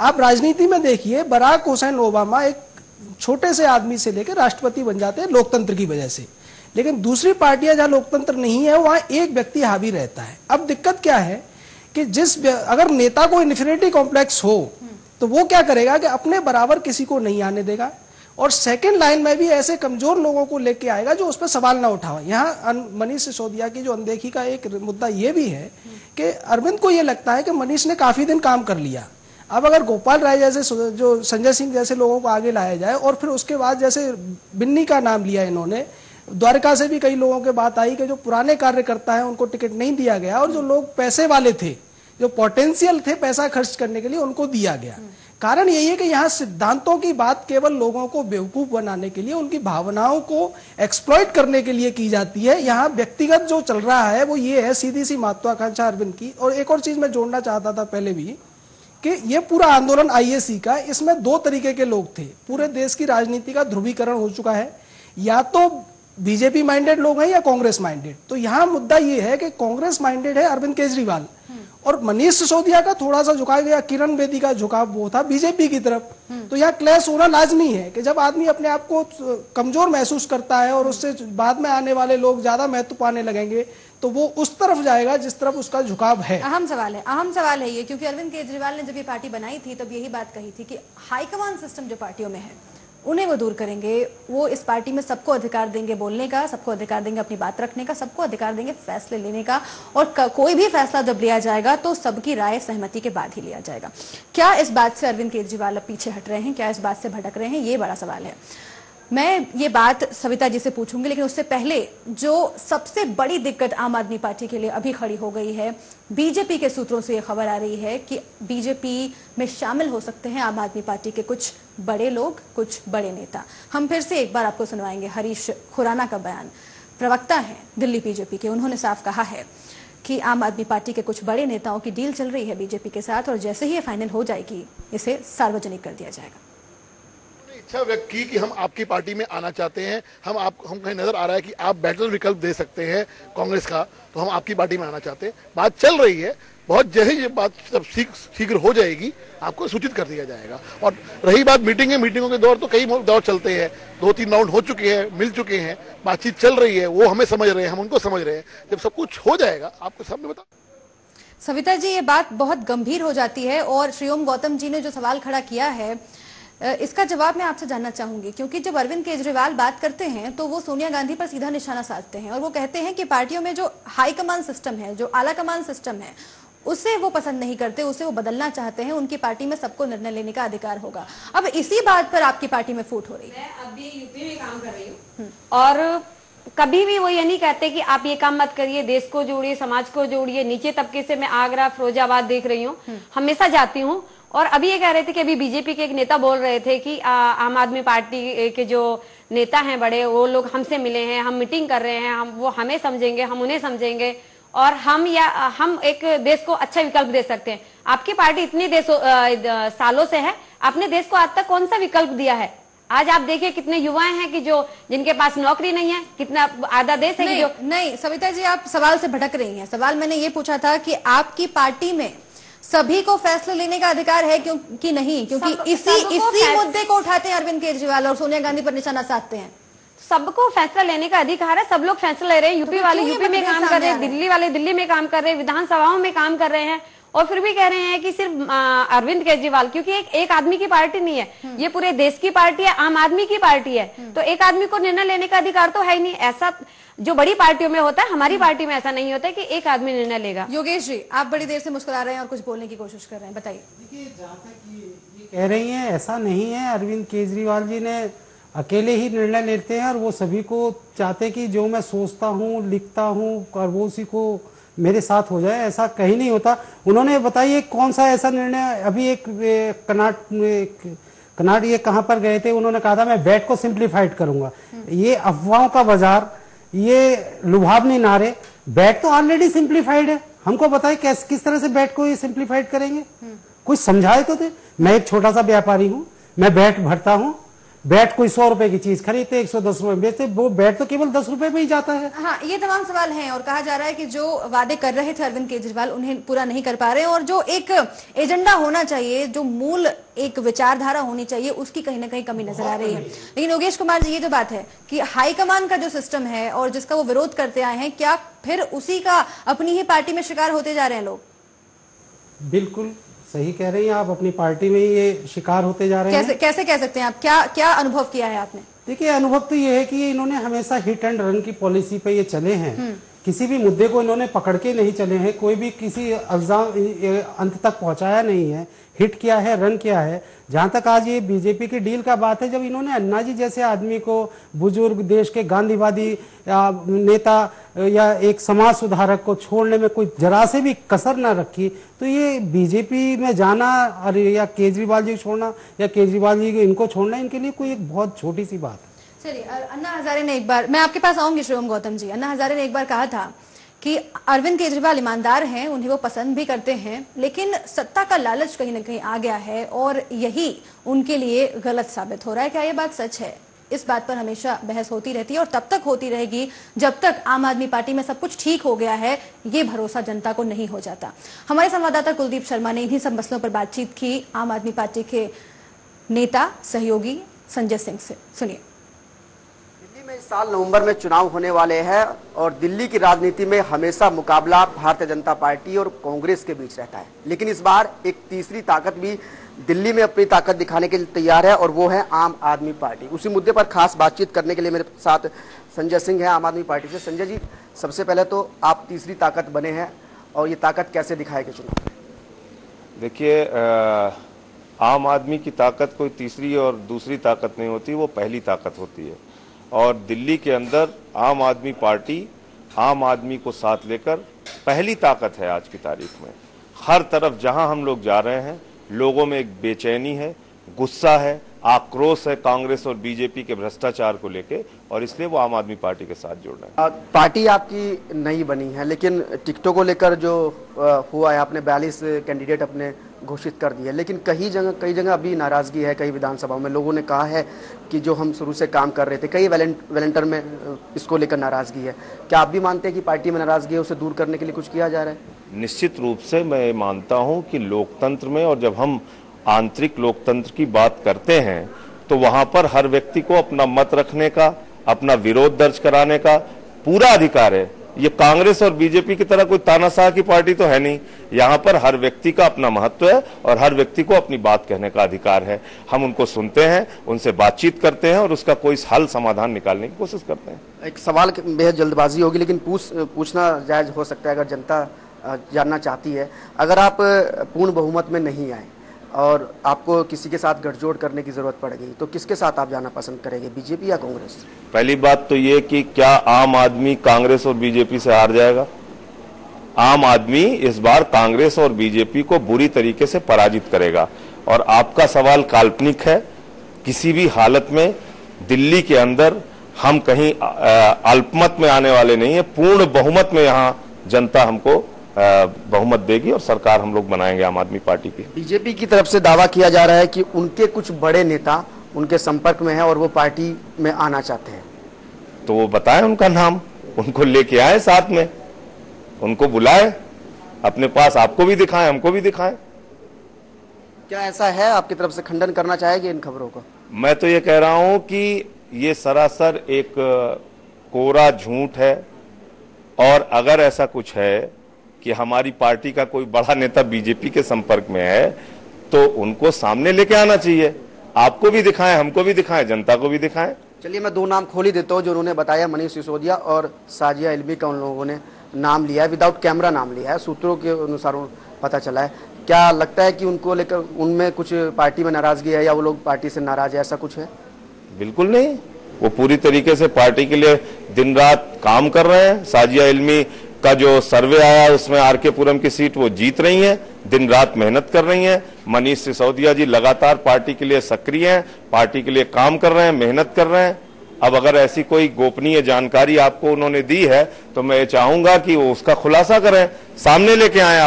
आप राजनीति में देखिए, बराक हुसैन ओबामा एक छोटे से आदमी से लेकर राष्ट्रपति बन जाते हैं लोकतंत्र की वजह से, लेकिन दूसरी पार्टियां जहां लोकतंत्र नहीं है वहां एक व्यक्ति हावी रहता है। अब दिक्कत क्या है कि अगर नेता को इन्फिनिटी कॉम्प्लेक्स हो तो वो क्या करेगा कि अपने बराबर किसी को नहीं आने देगा और सेकंड लाइन में भी ऐसे कमजोर लोगों को लेके आएगा जो उस पर सवाल ना उठावे। यहाँ मनीष सिसोदिया की जो अनदेखी का एक मुद्दा ये भी है कि अरविंद को ये लगता है कि मनीष ने काफी दिन काम कर लिया। अब अगर गोपाल राय जैसे, जो संजय सिंह जैसे लोगों को आगे लाया जाए और फिर उसके बाद जैसे बिन्नी का नाम लिया इन्होंने, द्वारका से भी कई लोगों के बात आई कि जो पुराने कार्यकर्ता हैं उनको टिकट नहीं दिया गया और जो लोग पैसे वाले थे, जो पोटेंशियल थे पैसा खर्च करने के लिए, उनको दिया गया। कारण यही है कि यहाँ सिद्धांतों की बात केवल लोगों को बेवकूफ बनाने के लिए, उनकी भावनाओं को एक्सप्लॉइट करने के लिए की जाती है। यहाँ व्यक्तिगत जो चल रहा है वो ये है, सीधी सी महत्वाकांक्षा अरविंद की। और एक और चीज मैं जोड़ना चाहता था पहले भी कि ये पूरा आंदोलन आईएसी का, इसमें दो तरीके के लोग थे। पूरे देश की राजनीति का ध्रुवीकरण हो चुका है, या तो बीजेपी माइंडेड लोग हैं या कांग्रेस माइंडेड। तो यहाँ मुद्दा ये है कि कांग्रेस माइंडेड है अरविंद केजरीवाल और मनीष सिसोदिया का थोड़ा सा झुकाव गया, किरण बेदी का झुकाव वो था बीजेपी की तरफ। तो यहाँ क्लैश होना लाजमी है कि जब आदमी अपने आप को कमजोर महसूस करता है और उससे बाद में आने वाले लोग ज्यादा महत्व पाने लगेंगे तो वो उस तरफ जाएगा जिस तरफ उसका झुकाव है। अहम सवाल है ये, क्योंकि अरविंद केजरीवाल ने जब ये पार्टी बनाई थी तब यही बात कही थी कि हाईकमान सिस्टम जो पार्टियों में है उन्हें वो दूर करेंगे। वो इस पार्टी में सबको अधिकार देंगे बोलने का, सबको अधिकार देंगे अपनी बात रखने का, सबको अधिकार देंगे फैसले लेने का, और कोई भी फैसला जब लिया जाएगा तो सबकी राय सहमति के बाद ही लिया जाएगा। क्या इस बात से अरविंद केजरीवाल अब पीछे हट रहे हैं? क्या इस बात से भटक रहे हैं? ये बड़ा सवाल है। मैं ये बात सविता जी से पूछूंगी, लेकिन उससे पहले जो सबसे बड़ी दिक्कत आम आदमी पार्टी के लिए अभी खड़ी हो गई है, बीजेपी के सूत्रों से ये खबर आ रही है कि बीजेपी में शामिल हो सकते हैं आम आदमी पार्टी के कुछ बड़े लोग, कुछ बड़े नेता। हम फिर से एक बार आपको सुनवाएंगे हरीश खुराना का बयान। प्रवक्ता है दिल्ली बीजेपी के, उन्होंने साफ कहा है कि आम आदमी पार्टी के कुछ बड़े नेताओं की डील चल रही है बीजेपी के साथ और जैसे ही ये फाइनल हो जाएगी इसे सार्वजनिक कर दिया जाएगा। इच्छा व्यक्त की कि हम आपकी पार्टी में आना चाहते हैं, हम कहीं नजर आ रहा है कि आप बेटर विकल्प दे सकते हैं कांग्रेस का, तो हम आपकी पार्टी में आना चाहते हैं। बात चल रही है, बहुत जल्द ये बात जब शीघ्र हो जाएगी आपको सूचित कर दिया जाएगा। और रही बात मीटिंगों के दौर, तो कई दौर चलते हैं, 2-3 राउंड हो चुके हैं, मिल चुके हैं, बातचीत चल रही है, वो हमें समझ रहे हैं, हम उनको समझ रहे हैं। जब सब कुछ हो जाएगा आपको सामने बता। सविता जी, ये बात बहुत गंभीर हो जाती है और श्री ओम गौतम जी ने जो सवाल खड़ा किया है इसका जवाब मैं आपसे जानना चाहूंगी, क्योंकि जब अरविंद केजरीवाल बात करते हैं तो वो सोनिया गांधी पर सीधा निशाना साधते हैं और वो कहते हैं कि पार्टियों में जो हाई कमान सिस्टम है, जो आला कमान सिस्टम है, उसे वो पसंद नहीं करते, उसे वो बदलना चाहते हैं। उनकी पार्टी में सबको निर्णय लेने का अधिकार होगा। अब इसी बात पर आपकी पार्टी में फूट हो रही है। मैं अभी यूपी में काम कर रही हूँ और कभी भी वो ये नहीं कहते कि आप ये काम मत करिए, देश को जोड़िए, समाज को जोड़िए। नीचे तबके से मैं आगरा, फिरोजाबाद देख रही हूँ, हमेशा जाती हूँ। और अभी ये कह रहे थे कि अभी बीजेपी के एक नेता बोल रहे थे कि आम आदमी पार्टी के जो नेता हैं बड़े, वो लोग हमसे मिले हैं, हम मीटिंग कर रहे हैं, वो हमें समझेंगे, हम उन्हें समझेंगे और हम एक देश को अच्छा विकल्प दे सकते हैं। आपकी पार्टी इतने सालों से है, आपने देश को आज तक कौन सा विकल्प दिया है? आज आप देखिए कितने युवाएं हैं कि जिनके पास नौकरी नहीं है, कितना आधा देश है कि नहीं सविता जी, आप सवाल से भटक रही हैं। सवाल मैंने ये पूछा था कि आपकी पार्टी में सभी को फैसले लेने का अधिकार है क्योंकि नहीं, क्योंकि इसी मुद्दे को उठाते हैं अरविंद केजरीवाल और सोनिया गांधी पर निशाना साधते हैं। सबको फैसला लेने का अधिकार है, सब लोग फैसला ले रहे हैं। यूपी वाले यूपी में काम कर रहे हैं, दिल्ली वाले दिल्ली में काम कर रहे हैं, विधानसभाओं में काम कर रहे हैं और फिर भी कह रहे हैं कि सिर्फ अरविंद केजरीवाल, क्योंकि एक आदमी की पार्टी नहीं है, ये पूरे देश की पार्टी है, आम आदमी की पार्टी है, तो एक आदमी को निर्णय लेने का अधिकार तो है ही नहीं। ऐसा जो बड़ी पार्टियों में होता है, हमारी पार्टी में ऐसा नहीं होता है कि एक आदमी निर्णय लेगा। योगेश जी, आप बड़ी देर से मुस्कुरा रहे हैं और कुछ बोलने की कोशिश कर रहे हैं, बताइए। देखिए, जहाँ तक ये कह रही हैं, ऐसा नहीं है। अरविंद केजरीवाल जी ने अकेले ही निर्णय लेते हैं और वो सभी को चाहते हैं कि जो मैं सोचता हूँ, लिखता हूँ और वो उसी को मेरे साथ हो जाए, ऐसा कहीं नहीं होता। उन्होंने बताइए कौन सा ऐसा निर्णय, अभी एक कनाट ये कहाँ पर गए थे, उन्होंने कहा था मैं वैट को सिंप्लीफाइड करूंगा। ये अफवाहों का बाजार, ये लुभावनी नारे। वैट तो ऑलरेडी सिंप्लीफाइड है, हमको बताइए किस तरह से वैट को ये सिंप्लीफाइड करेंगे, कुछ समझाए तो थे। मैं एक छोटा सा व्यापारी हूँ, मैं वैट भरता हूँ। बैट कोई 100 रुपए की चीज खरीदते 110 रुपए बेचते, वो बैट तो केवल 10 रुपए में ही जाता है। हाँ, ये तमाम सवाल हैं और कहा जा रहा है कि जो वादे कर रहे थे अरविंद केजरीवाल उन्हें पूरा नहीं कर पा रहे हैं और जो एक एजेंडा होना चाहिए, जो मूल एक विचारधारा होनी चाहिए, उसकी कहीं ना कहीं कमी नजर आ रही है। लेकिन योगेश कुमार जी, ये जो बात है कि हाईकमान का जो सिस्टम है और जिसका वो विरोध करते आए हैं, क्या फिर उसी का अपनी ही पार्टी में शिकार होते जा रहे हैं लोग? बिल्कुल सही कह रही हैं आप, अपनी पार्टी में ही ये शिकार होते जा रहे हैं। कैसे कह सकते हैं आप? क्या अनुभव किया है आपने? देखिए, अनुभव तो ये है कि इन्होंने हमेशा हिट एंड रन की पॉलिसी पे ये चले हैं। किसी भी मुद्दे को इन्होंने पकड़ के नहीं चले हैं, कोई भी किसी इल्जाम अंत तक पहुंचाया नहीं है, हिट किया है, रन किया है। जहां तक आज ये बीजेपी की डील का बात है, जब इन्होंने अन्ना जी जैसे आदमी को, बुजुर्ग देश के गांधीवादी नेता या एक समाज सुधारक को छोड़ने में कोई जरा से भी कसर ना रखी, तो ये बीजेपी में जाना और या केजरीवाल जी को छोड़ना या केजरीवाल जी को इनको छोड़ना, इनके लिए कोई एक बहुत छोटी सी बात है। चलिए, अन्ना हजारे ने एक बार, मैं आपके पास आऊंगी श्री ओम गौतम जी, अन्ना हजारे ने एक बार कहा था कि अरविंद केजरीवाल ईमानदार हैं, उन्हें वो पसंद भी करते हैं, लेकिन सत्ता का लालच कहीं ना कहीं आ गया है और यही उनके लिए गलत साबित हो रहा है। क्या ये बात सच है? इस बात पर हमेशा बहस होती रहती है और तब तक होती रहेगी जब तक आम आदमी पार्टी में सब कुछ ठीक हो गया है, ये भरोसा जनता को नहीं हो जाता। हमारे संवाददाता कुलदीप शर्मा ने इन्हीं सब मसलों पर बातचीत की आम आदमी पार्टी के नेता सहयोगी संजय सिंह से। सुनिए। इस साल नवंबर में चुनाव होने वाले हैं और दिल्ली की राजनीति में हमेशा मुकाबला भारतीय जनता पार्टी और कांग्रेस के बीच रहता है, लेकिन इस बार एक तीसरी ताकत भी दिल्ली में अपनी ताकत दिखाने के लिए तैयार है और वो है आम आदमी पार्टी। उसी मुद्दे पर खास बातचीत करने के लिए मेरे साथ संजय सिंह है आम आदमी पार्टी से। संजय जी, सबसे पहले तो आप तीसरी ताकत बने हैं और ये ताकत कैसे दिखाएगी चुनाव? देखिए, आम आदमी की ताकत कोई तीसरी और दूसरी ताकत नहीं होती, वो पहली ताकत होती है। और दिल्ली के अंदर आम आदमी पार्टी आम आदमी को साथ लेकर पहली ताकत है आज की तारीख में। हर तरफ जहां हम लोग जा रहे हैं, लोगों में एक बेचैनी है, गुस्सा है, आक्रोश है कांग्रेस और बीजेपी के भ्रष्टाचार को लेके, और इसलिए वो आम आदमी पार्टी के साथ जुड़ रहे हैं। पार्टी आपकी नई बनी है, लेकिन टिकटों को लेकर जो हुआ है, आपने 42 कैंडिडेट अपने घोषित कर दिए, लेकिन कई जगह अभी नाराजगी है। कई विधानसभाओं में लोगों ने कहा है कि जो हम शुरू से काम कर रहे थे, कई वॉलंटियर में इसको लेकर नाराजगी है। क्या आप भी मानते हैं कि पार्टी में नाराजगी है, उसे दूर करने के लिए कुछ किया जा रहा है? निश्चित रूप से मैं मानता हूं कि लोकतंत्र में, और जब हम आंतरिक लोकतंत्र की बात करते हैं, तो वहां पर हर व्यक्ति को अपना मत रखने का, अपना विरोध दर्ज कराने का पूरा अधिकार है। ये कांग्रेस और बीजेपी की तरह कोई तानाशाह की पार्टी तो है नहीं। यहाँ पर हर व्यक्ति का अपना महत्व है और हर व्यक्ति को अपनी बात कहने का अधिकार है। हम उनको सुनते हैं, उनसे बातचीत करते हैं और उसका कोई हल समाधान निकालने की कोशिश करते हैं। एक सवाल बेहद जल्दबाजी होगी, लेकिन पूछना जायज हो सकता है अगर जनता जानना चाहती है। अगर आप पूर्ण बहुमत में नहीं आए और आपको किसी के साथ गठजोड़ करने की जरूरत पड़ गई, तो किसके साथ आप जाना पसंद करेंगे, बीजेपी या कांग्रेस? पहली बात तो ये कि क्या आम आदमी कांग्रेस और बीजेपी से हार जाएगा? आम आदमी इस बार कांग्रेस और बीजेपी को बुरी तरीके से पराजित करेगा। और आपका सवाल काल्पनिक है। किसी भी हालत में दिल्ली के अंदर हम कहीं अल्पमत में आने वाले नहीं है। पूर्ण बहुमत में यहाँ जनता हमको बहुमत देगी और सरकार हम लोग बनाएंगे आम आदमी पार्टी की। बीजेपी की तरफ से दावा किया जा रहा है कि उनके कुछ बड़े नेता उनके संपर्क में हैं और वो पार्टी में आना चाहते हैं। तो वो बताएं उनका नाम, उनको लेके आए, साथ में उनको बुलाए अपने पास, आपको भी दिखाएं, हमको भी दिखाएं। क्या ऐसा है? आपकी तरफ से खंडन करना चाहेंगे इन खबरों को? मैं तो ये कह रहा हूं कि ये सरासर एक कोरा झूठ है। और अगर ऐसा कुछ है कि हमारी पार्टी का कोई बड़ा नेता बीजेपी के संपर्क में है, तो उनको सामने लेके आना चाहिए। आपको भी दिखाएं, हमको भी दिखाएं, जनता को भी दिखाएं। चलिए मैं दो नाम खोल ही देता हूँ जो उन्होंने बताया, मनीष सिसोदिया और साजिया इल्मी का उन लोगों ने नाम लिया है, विदाउट कैमरा नाम लिया है, सूत्रों के अनुसार पता चला है। क्या लगता है कि उनको लेकर उनमें कुछ पार्टी में नाराजगी है या वो लोग पार्टी से नाराज है, ऐसा कुछ है? बिल्कुल नहीं, वो पूरी तरीके से पार्टी के लिए दिन रात काम कर रहे हैं। साजिया इल्मी का जो सर्वे आया उसमें आरके पुरम की सीट वो जीत रही हैं, दिन रात मेहनत कर रही हैं। मनीष सिसोदिया जी लगातार पार्टी के लिए सक्रिय हैं, पार्टी के लिए काम कर रहे हैं, मेहनत कर रहे हैं। अब अगर ऐसी कोई गोपनीय जानकारी आपको उन्होंने दी है तो मैं चाहूंगा कि वो उसका खुलासा करें, सामने लेके आए,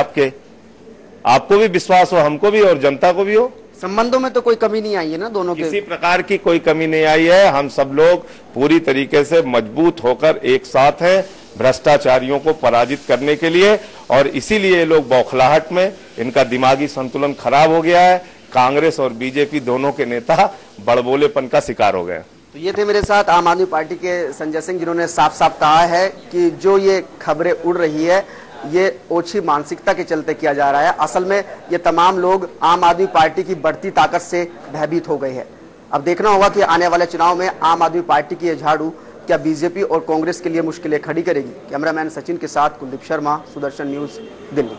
आपको भी विश्वास हो, हमको भी और जनता को भी हो। संबंधों में तो कोई कमी नहीं आई है ना दोनों के? किसी प्रकार की कोई कमी नहीं आई है। हम सब लोग पूरी तरीके से मजबूत होकर एक साथ हैं भ्रष्टाचारियों को पराजित करने के लिए, और इसीलिए ये लोग बौखलाहट में, इनका दिमागी संतुलन खराब हो गया है। कांग्रेस और बीजेपी दोनों के नेता बड़बोलेपन का शिकार हो गए। तो ये थे मेरे साथ आम आदमी पार्टी के संजय सिंह, जिन्होंने साफ साफ कहा है कि जो ये खबरें उड़ रही है ये ओछी मानसिकता के चलते किया जा रहा है। असल में ये तमाम लोग आम आदमी पार्टी की बढ़ती ताकत से भयभीत हो गए हैं। अब देखना होगा कि आने वाले चुनाव में आम आदमी पार्टी की ये झाड़ू क्या बीजेपी और कांग्रेस के लिए मुश्किलें खड़ी करेगी। कैमरामैन सचिन के साथ कुलदीप शर्मा, सुदर्शन न्यूज, दिल्ली।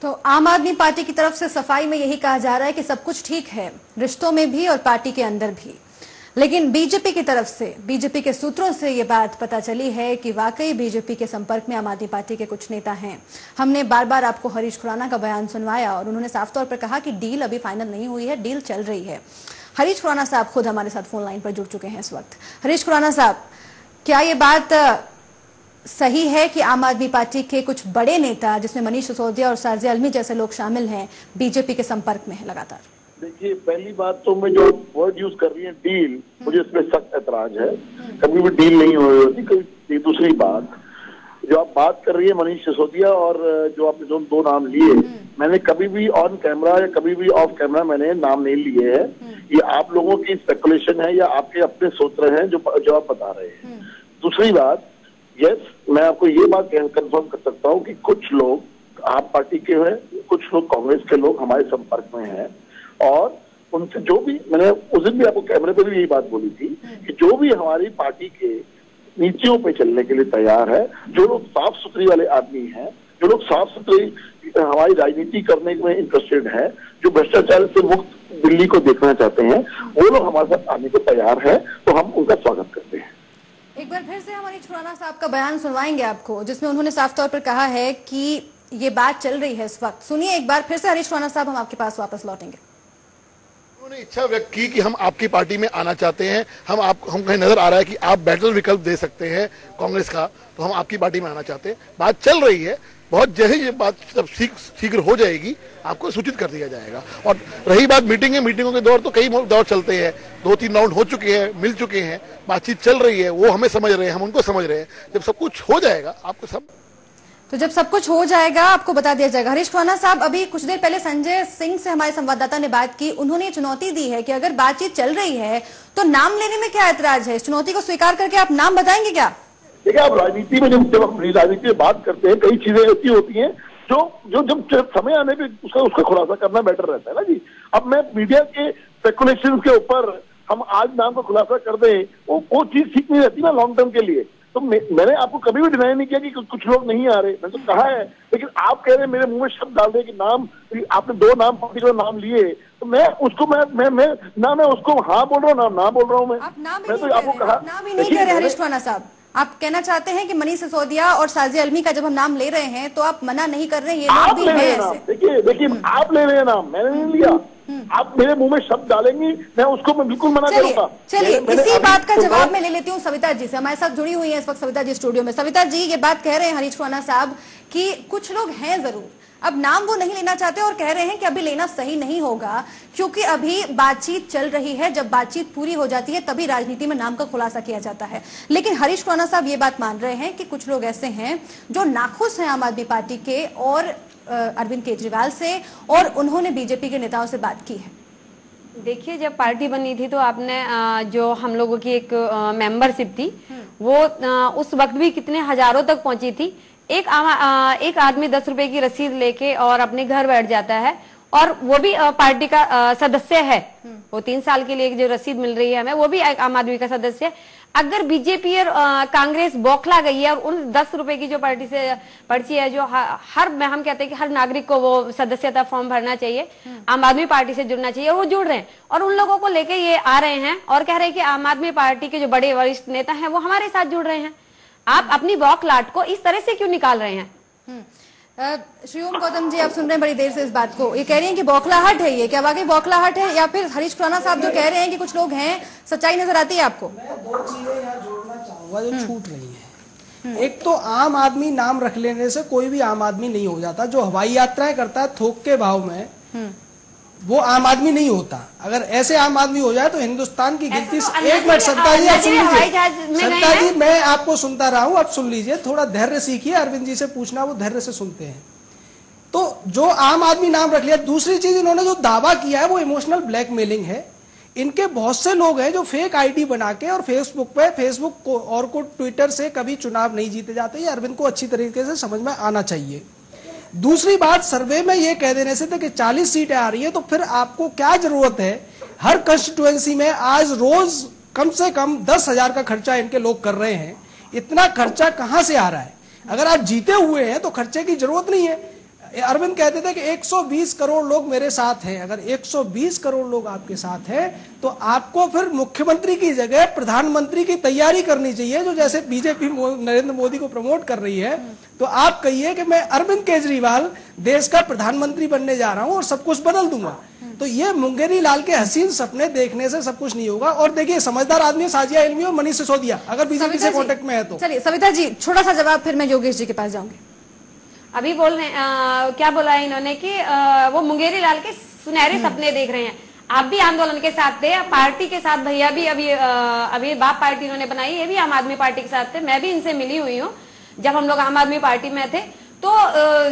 तो आम आदमी पार्टी की तरफ से सफाई में यही कहा जा रहा है कि सब कुछ ठीक है, रिश्तों में भी और पार्टी के अंदर भी। लेकिन बीजेपी की तरफ से, बीजेपी के सूत्रों से ये बात पता चली है कि वाकई बीजेपी के संपर्क में आम आदमी पार्टी के कुछ नेता हैं। हमने बार बार आपको हरीश खुराना का बयान सुनवाया और उन्होंने साफ तौर पर कहा कि डील अभी फाइनल नहीं हुई है, डील चल रही है। हरीश खुराना साहब खुद हमारे साथ फोन लाइन पर जुड़ चुके हैं इस वक्त। हरीश खुराना साहब, क्या ये बात सही है कि आम आदमी पार्टी के कुछ बड़े नेता, जिसमें मनीष सिसोदिया और साजिया इल्मी जैसे लोग शामिल हैं, बीजेपी के संपर्क में है लगातार? देखिए, पहली बात तो मैं जो वर्ड यूज कर रही है डील, मुझे इसमें सख्त ऐतराज है। कभी भी डील नहीं हो रही होती। कभी दूसरी बात जो आप बात कर रही है मनीष सिसोदिया और जो आपने जो दो नाम लिए, मैंने कभी भी ऑन कैमरा या कभी भी ऑफ कैमरा मैंने नाम नहीं लिए हैं। ये आप लोगों की स्पेकुलेशन है या आपके अपने सूत्र हैं जो आप बता रहे हैं। दूसरी बात, यस, मैं आपको ये बात कंफर्म कर सकता हूँ कि कुछ लोग आप पार्टी के हैं, कुछ लोग कांग्रेस के लोग हमारे संपर्क में हैं और उनसे जो भी, मैंने उस दिन भी आपको कैमरे पर भी यही बात बोली थी कि जो भी हमारी पार्टी के नीतियों पे चलने के लिए तैयार है, जो लोग साफ सुथरी वाले आदमी हैं, जो लोग साफ सुथरी हमारी राजनीति करने में इंटरेस्टेड हैं, जो भ्रष्टाचार से मुक्त दिल्ली को देखना चाहते हैं, वो लोग हमारे साथ आने को तैयार है, तो हम उनका स्वागत करते हैं। एक बार फिर से हमारी खुराना साहब का बयान सुनवाएंगे आपको, जिसमें उन्होंने साफ तौर पर कहा है कि ये बात चल रही है इस वक्त। सुनिए एक बार फिर से हरीश खुराना साहब, हम आपके पास वापस लौटेंगे। उन्होंने इच्छा व्यक्त की कि हम आपकी पार्टी में आना चाहते हैं, हम कहीं नजर आ रहा है कि आप बेटर विकल्प दे सकते हैं कांग्रेस का, तो हम आपकी पार्टी में आना चाहते हैं। बात चल रही है, बहुत जल्द ये बात जब शीघ्र हो जाएगी आपको सूचित कर दिया जाएगा। और रही बात मीटिंगों के दौर, तो कई दौर चलते हैं, 2-3 राउंड हो चुके हैं, मिल चुके हैं, बातचीत चल रही है, वो हमें समझ रहे हैं, हम उनको समझ रहे हैं। जब सब कुछ हो जाएगा आपको जब सब कुछ हो जाएगा आपको बता दिया जाएगा। हरीश खुराना साहब, अभी कुछ देर पहले संजय सिंह से हमारे संवाददाता ने बात की, उन्होंने चुनौती दी है कि अगर बातचीत चल रही है तो नाम लेने में क्या ऐतराज है? इस चुनौती को स्वीकार करके आप नाम बताएंगे क्या? देखिए, आप राजनीति में जब अपनी राजनीति में बात करते हैं, कई चीजें ऐसी होती हैं जो जब समय आने पे उसका खुलासा करना बेटर रहता है ना जी। अब मैं मीडिया के स्पेकुलेशन के ऊपर हम आज नाम का खुलासा कर दें, वो चीज ठीक नहीं रहती ना लॉन्ग टर्म के लिए। तो मैंने आपको कभी भी डिनाई नहीं किया कि कुछ लोग नहीं आ रहे, मैंने तो कहा है, लेकिन आप कह रहे हैं मेरे मुंह में शब्द डाल दे कि नाम, आपने 2 नाम पर्टिकुलर नाम लिए, तो मैं उसको मैं उसको हाँ बोल रहा हूँ ना बोल रहा हूँ। मैं तो आपको कहा नाम ही नहीं कह रहे हरीश खुराना साहब, आप कहना चाहते हैं कि मनीष सिसोदिया और साजिया इल्मी का जब हम नाम ले रहे हैं तो आप मना नहीं कर रहे हैं, ये लोग भी हैं ऐसे। देखिए आप ले रहे हैं नाम, मैंने नहीं लिया। आप मेरे मुंह में शब्द डालेंगी, मैं बिल्कुल मना करूंगा। चलिए इसी बात का जवाब मैं ले लेती हूँ सविता जी से, हमारे साथ जुड़ी हुई है इस वक्त सविता जी स्टूडियो में। सविता जी, ये बात कह रहे हैं हरीश खुराना साहब कि कुछ लोग हैं जरूर, अब नाम वो नहीं लेना चाहते और कह रहे हैं कि अभी लेना सही नहीं होगा क्योंकि अभी बातचीत चल रही है, जब बातचीत पूरी हो जाती है तभी राजनीति में नाम का खुलासा किया जाता है। लेकिन हरीश खुराना साहब ये बात मान रहे हैं कि कुछ लोग ऐसे हैं जो नाखुश हैं आम आदमी पार्टी के और अरविंद केजरीवाल से, और उन्होंने बीजेपी के नेताओं से बात की है। देखिए, जब पार्टी बनी थी तो आपने जो हम लोगों की एक मेंबरशिप थी वो उस वक्त भी कितने हजारों तक पहुंची थी। एक आदमी 10 रुपए की रसीद लेके और अपने घर बैठ जाता है, और वो भी पार्टी का सदस्य है, वो 3 साल के लिए जो रसीद मिल रही है हमें, वो भी आम आदमी का सदस्य है। अगर बीजेपी और कांग्रेस बौखला गई है और उन 10 रुपए की जो पार्टी से पर्ची है, जो हम कहते हैं कि हर नागरिक को वो सदस्यता फॉर्म भरना चाहिए, आम आदमी पार्टी से जुड़ना चाहिए, और वो जुड़ रहे हैं, और उन लोगों को लेके ये आ रहे हैं और कह रहे हैं कि आम आदमी पार्टी के जो बड़े वरिष्ठ नेता हैं वो हमारे साथ जुड़ रहे हैं। आप अपनी बौखलाहट को इस तरह से क्यों निकाल रहे हैं? श्री ओम गौतम जी, आप सुन रहे हैं बड़ी देर से इस बात को, ये कह रही हैं कि बौखलाहट है, ये क्या वाकई बौखलाहट है, या फिर हरीश खुराना साहब जो कह रहे हैं कि कुछ लोग हैं, सच्चाई नजर आती है आपको? मैं 2 चीजें यहाँ जोड़ना चाहूंगा जो छूट रही है। एक तो आम आदमी नाम रख लेने से कोई भी आम आदमी नहीं हो जाता। जो हवाई यात्राएं करता है थोक के भाव में, वो आम आदमी नहीं होता। अगर ऐसे आम आदमी हो जाए तो हिंदुस्तान की गिनती। एक मिनट सत्ता जी, आप सुन लीजिए। सत्ता जी, मैं आपको सुनता रहा हूं, आप सुन लीजिए, थोड़ा धैर्य सीखिए। अरविंद जी से पूछना, वो धैर्य से सुनते हैं। तो जो आम आदमी नाम रख लिया। दूसरी चीज, इन्होंने जो दावा किया है वो इमोशनल ब्लैकमेलिंग है। इनके बहुत से लोग हैं जो फेक आईडी बना के और फेसबुक को और को ट्विटर से कभी चुनाव नहीं जीते जाते। ये अरविंद को अच्छी तरीके से समझ में आना चाहिए। दूसरी बात, सर्वे में ये कह देने से थे कि 40 सीटें आ रही है, तो फिर आपको क्या जरूरत है? हर कंस्टिट्यूएंसी में आज रोज कम से कम 10,000 का खर्चा इनके लोग कर रहे हैं। इतना खर्चा कहां से आ रहा है? अगर आप जीते हुए हैं तो खर्चे की जरूरत नहीं है। अरविंद कहते थे कि 120 करोड़ लोग मेरे साथ हैं। अगर 120 करोड़ लोग आपके साथ हैं तो आपको फिर मुख्यमंत्री की जगह प्रधानमंत्री की तैयारी करनी चाहिए, जो जैसे बीजेपी नरेंद्र मोदी को प्रमोट कर रही है। तो आप कहिए कि मैं अरविंद केजरीवाल देश का प्रधानमंत्री बनने जा रहा हूं और सब कुछ बदल दूंगा। तो ये मुंगेरी लाल के हसीन सपने देखने से सब कुछ नहीं होगा। और देखिए, समझदार आदमी साजिया इल्मी और मनीष सिसोदिया अगर बीजेपी से कॉन्टेक्ट में है तो। चलिए सविता जी, छोटा सा जवाब, फिर मैं योगेश जी के पास जाऊंगी। अभी बोल रहे क्या बोला है इन्होंने कि वो मुंगेरी लाल के सुनहरे सपने देख रहे हैं। आप भी आंदोलन के साथ थे, पार्टी के साथ भैया भी अभी बाप पार्टी इन्होंने बनाई, ये भी आम आदमी पार्टी के साथ थे। मैं भी इनसे मिली हुई हूँ जब हम लोग आम आदमी पार्टी में थे। तो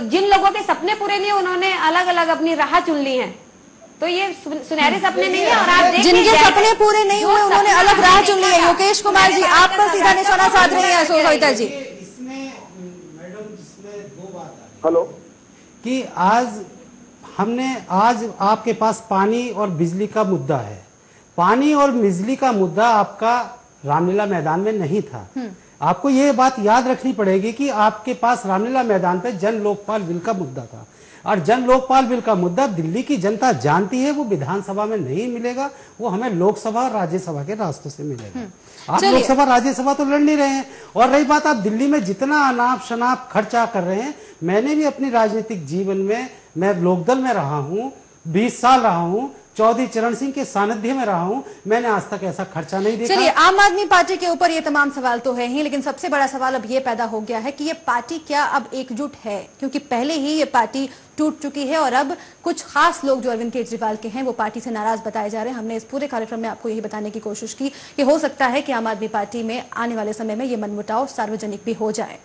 जिन लोगों के सपने पूरे नहीं, उन्होंने अलग अलग अपनी राह चुन ली है। तो ये सुनहरे सपने नहीं है। और आप जिनके सपने पूरे नहीं हुए उन्होंने अलग राह चुन ली है। योगेश कुमार जी, आप पर सीधा निशाना साध रही है सविता जी। हेलो, कि आज आपके पास पानी और बिजली का मुद्दा है। पानी और बिजली का मुद्दा आपका रामलीला मैदान में नहीं था। आपको ये बात याद रखनी पड़ेगी कि आपके पास रामलीला मैदान पे जन लोकपाल बिल का मुद्दा था। और जन लोकपाल बिल का मुद्दा दिल्ली की जनता जानती है, वो विधानसभा में नहीं मिलेगा, वो हमें लोकसभा और राज्यसभा के रास्तों से मिलेगा। आप लोकसभा राज्यसभा तो लड़ नहीं रहे हैं। और रही बात, आप दिल्ली में जितना अनाप शनाप खर्चा कर रहे हैं, मैंने भी अपनी राजनीतिक जीवन में, मैं लोकदल में रहा हूं, 20 साल रहा हूं, चौधरी चरण सिंह के सानिध्य में रहा हूं, मैंने आज तक ऐसा खर्चा नहीं देखा। चलिए, आम आदमी पार्टी के ऊपर ये तमाम सवाल तो है ही, लेकिन सबसे बड़ा सवाल अब ये पैदा हो गया है कि ये पार्टी क्या अब एकजुट है? क्योंकि पहले ही ये पार्टी टूट चुकी है और अब कुछ खास लोग जो अरविंद केजरीवाल के हैं वो पार्टी से नाराज बताए जा रहे हैं। हमने इस पूरे कार्यक्रम में आपको यही बताने की कोशिश की कि हो सकता है कि आम आदमी पार्टी में आने वाले समय में ये मनमुटाव सार्वजनिक भी हो जाए।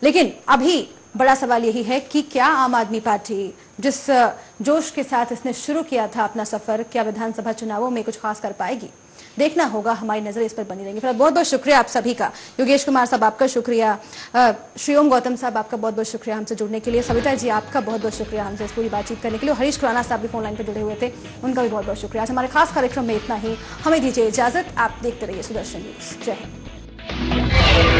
लेकिन अभी बड़ा सवाल यही है कि क्या आम आदमी पार्टी जिस जोश के साथ इसने शुरू किया था अपना सफर, क्या विधानसभा चुनावों में कुछ खास कर पाएगी? देखना होगा, हमारी नजर इस पर बनी रहेगी। फिर बहुत बहुत शुक्रिया आप सभी का। योगेश कुमार साहब आपका शुक्रिया, श्रीओम गौतम साहब आपका बहुत बहुत शुक्रिया हमसे जुड़ने के लिए, सविता जी आपका बहुत बहुत शुक्रिया हमसे इस पूरी बातचीत करने के लिए, हरीश खुराना साहब भी फोन लाइन पर जुड़े हुए थे, उनका भी बहुत बहुत शुक्रिया। आज हमारे खास कार्यक्रम में इतना ही, हमें दीजिए इजाजत। आप देखते रहिए सुदर्शन न्यूज। जय हिंद।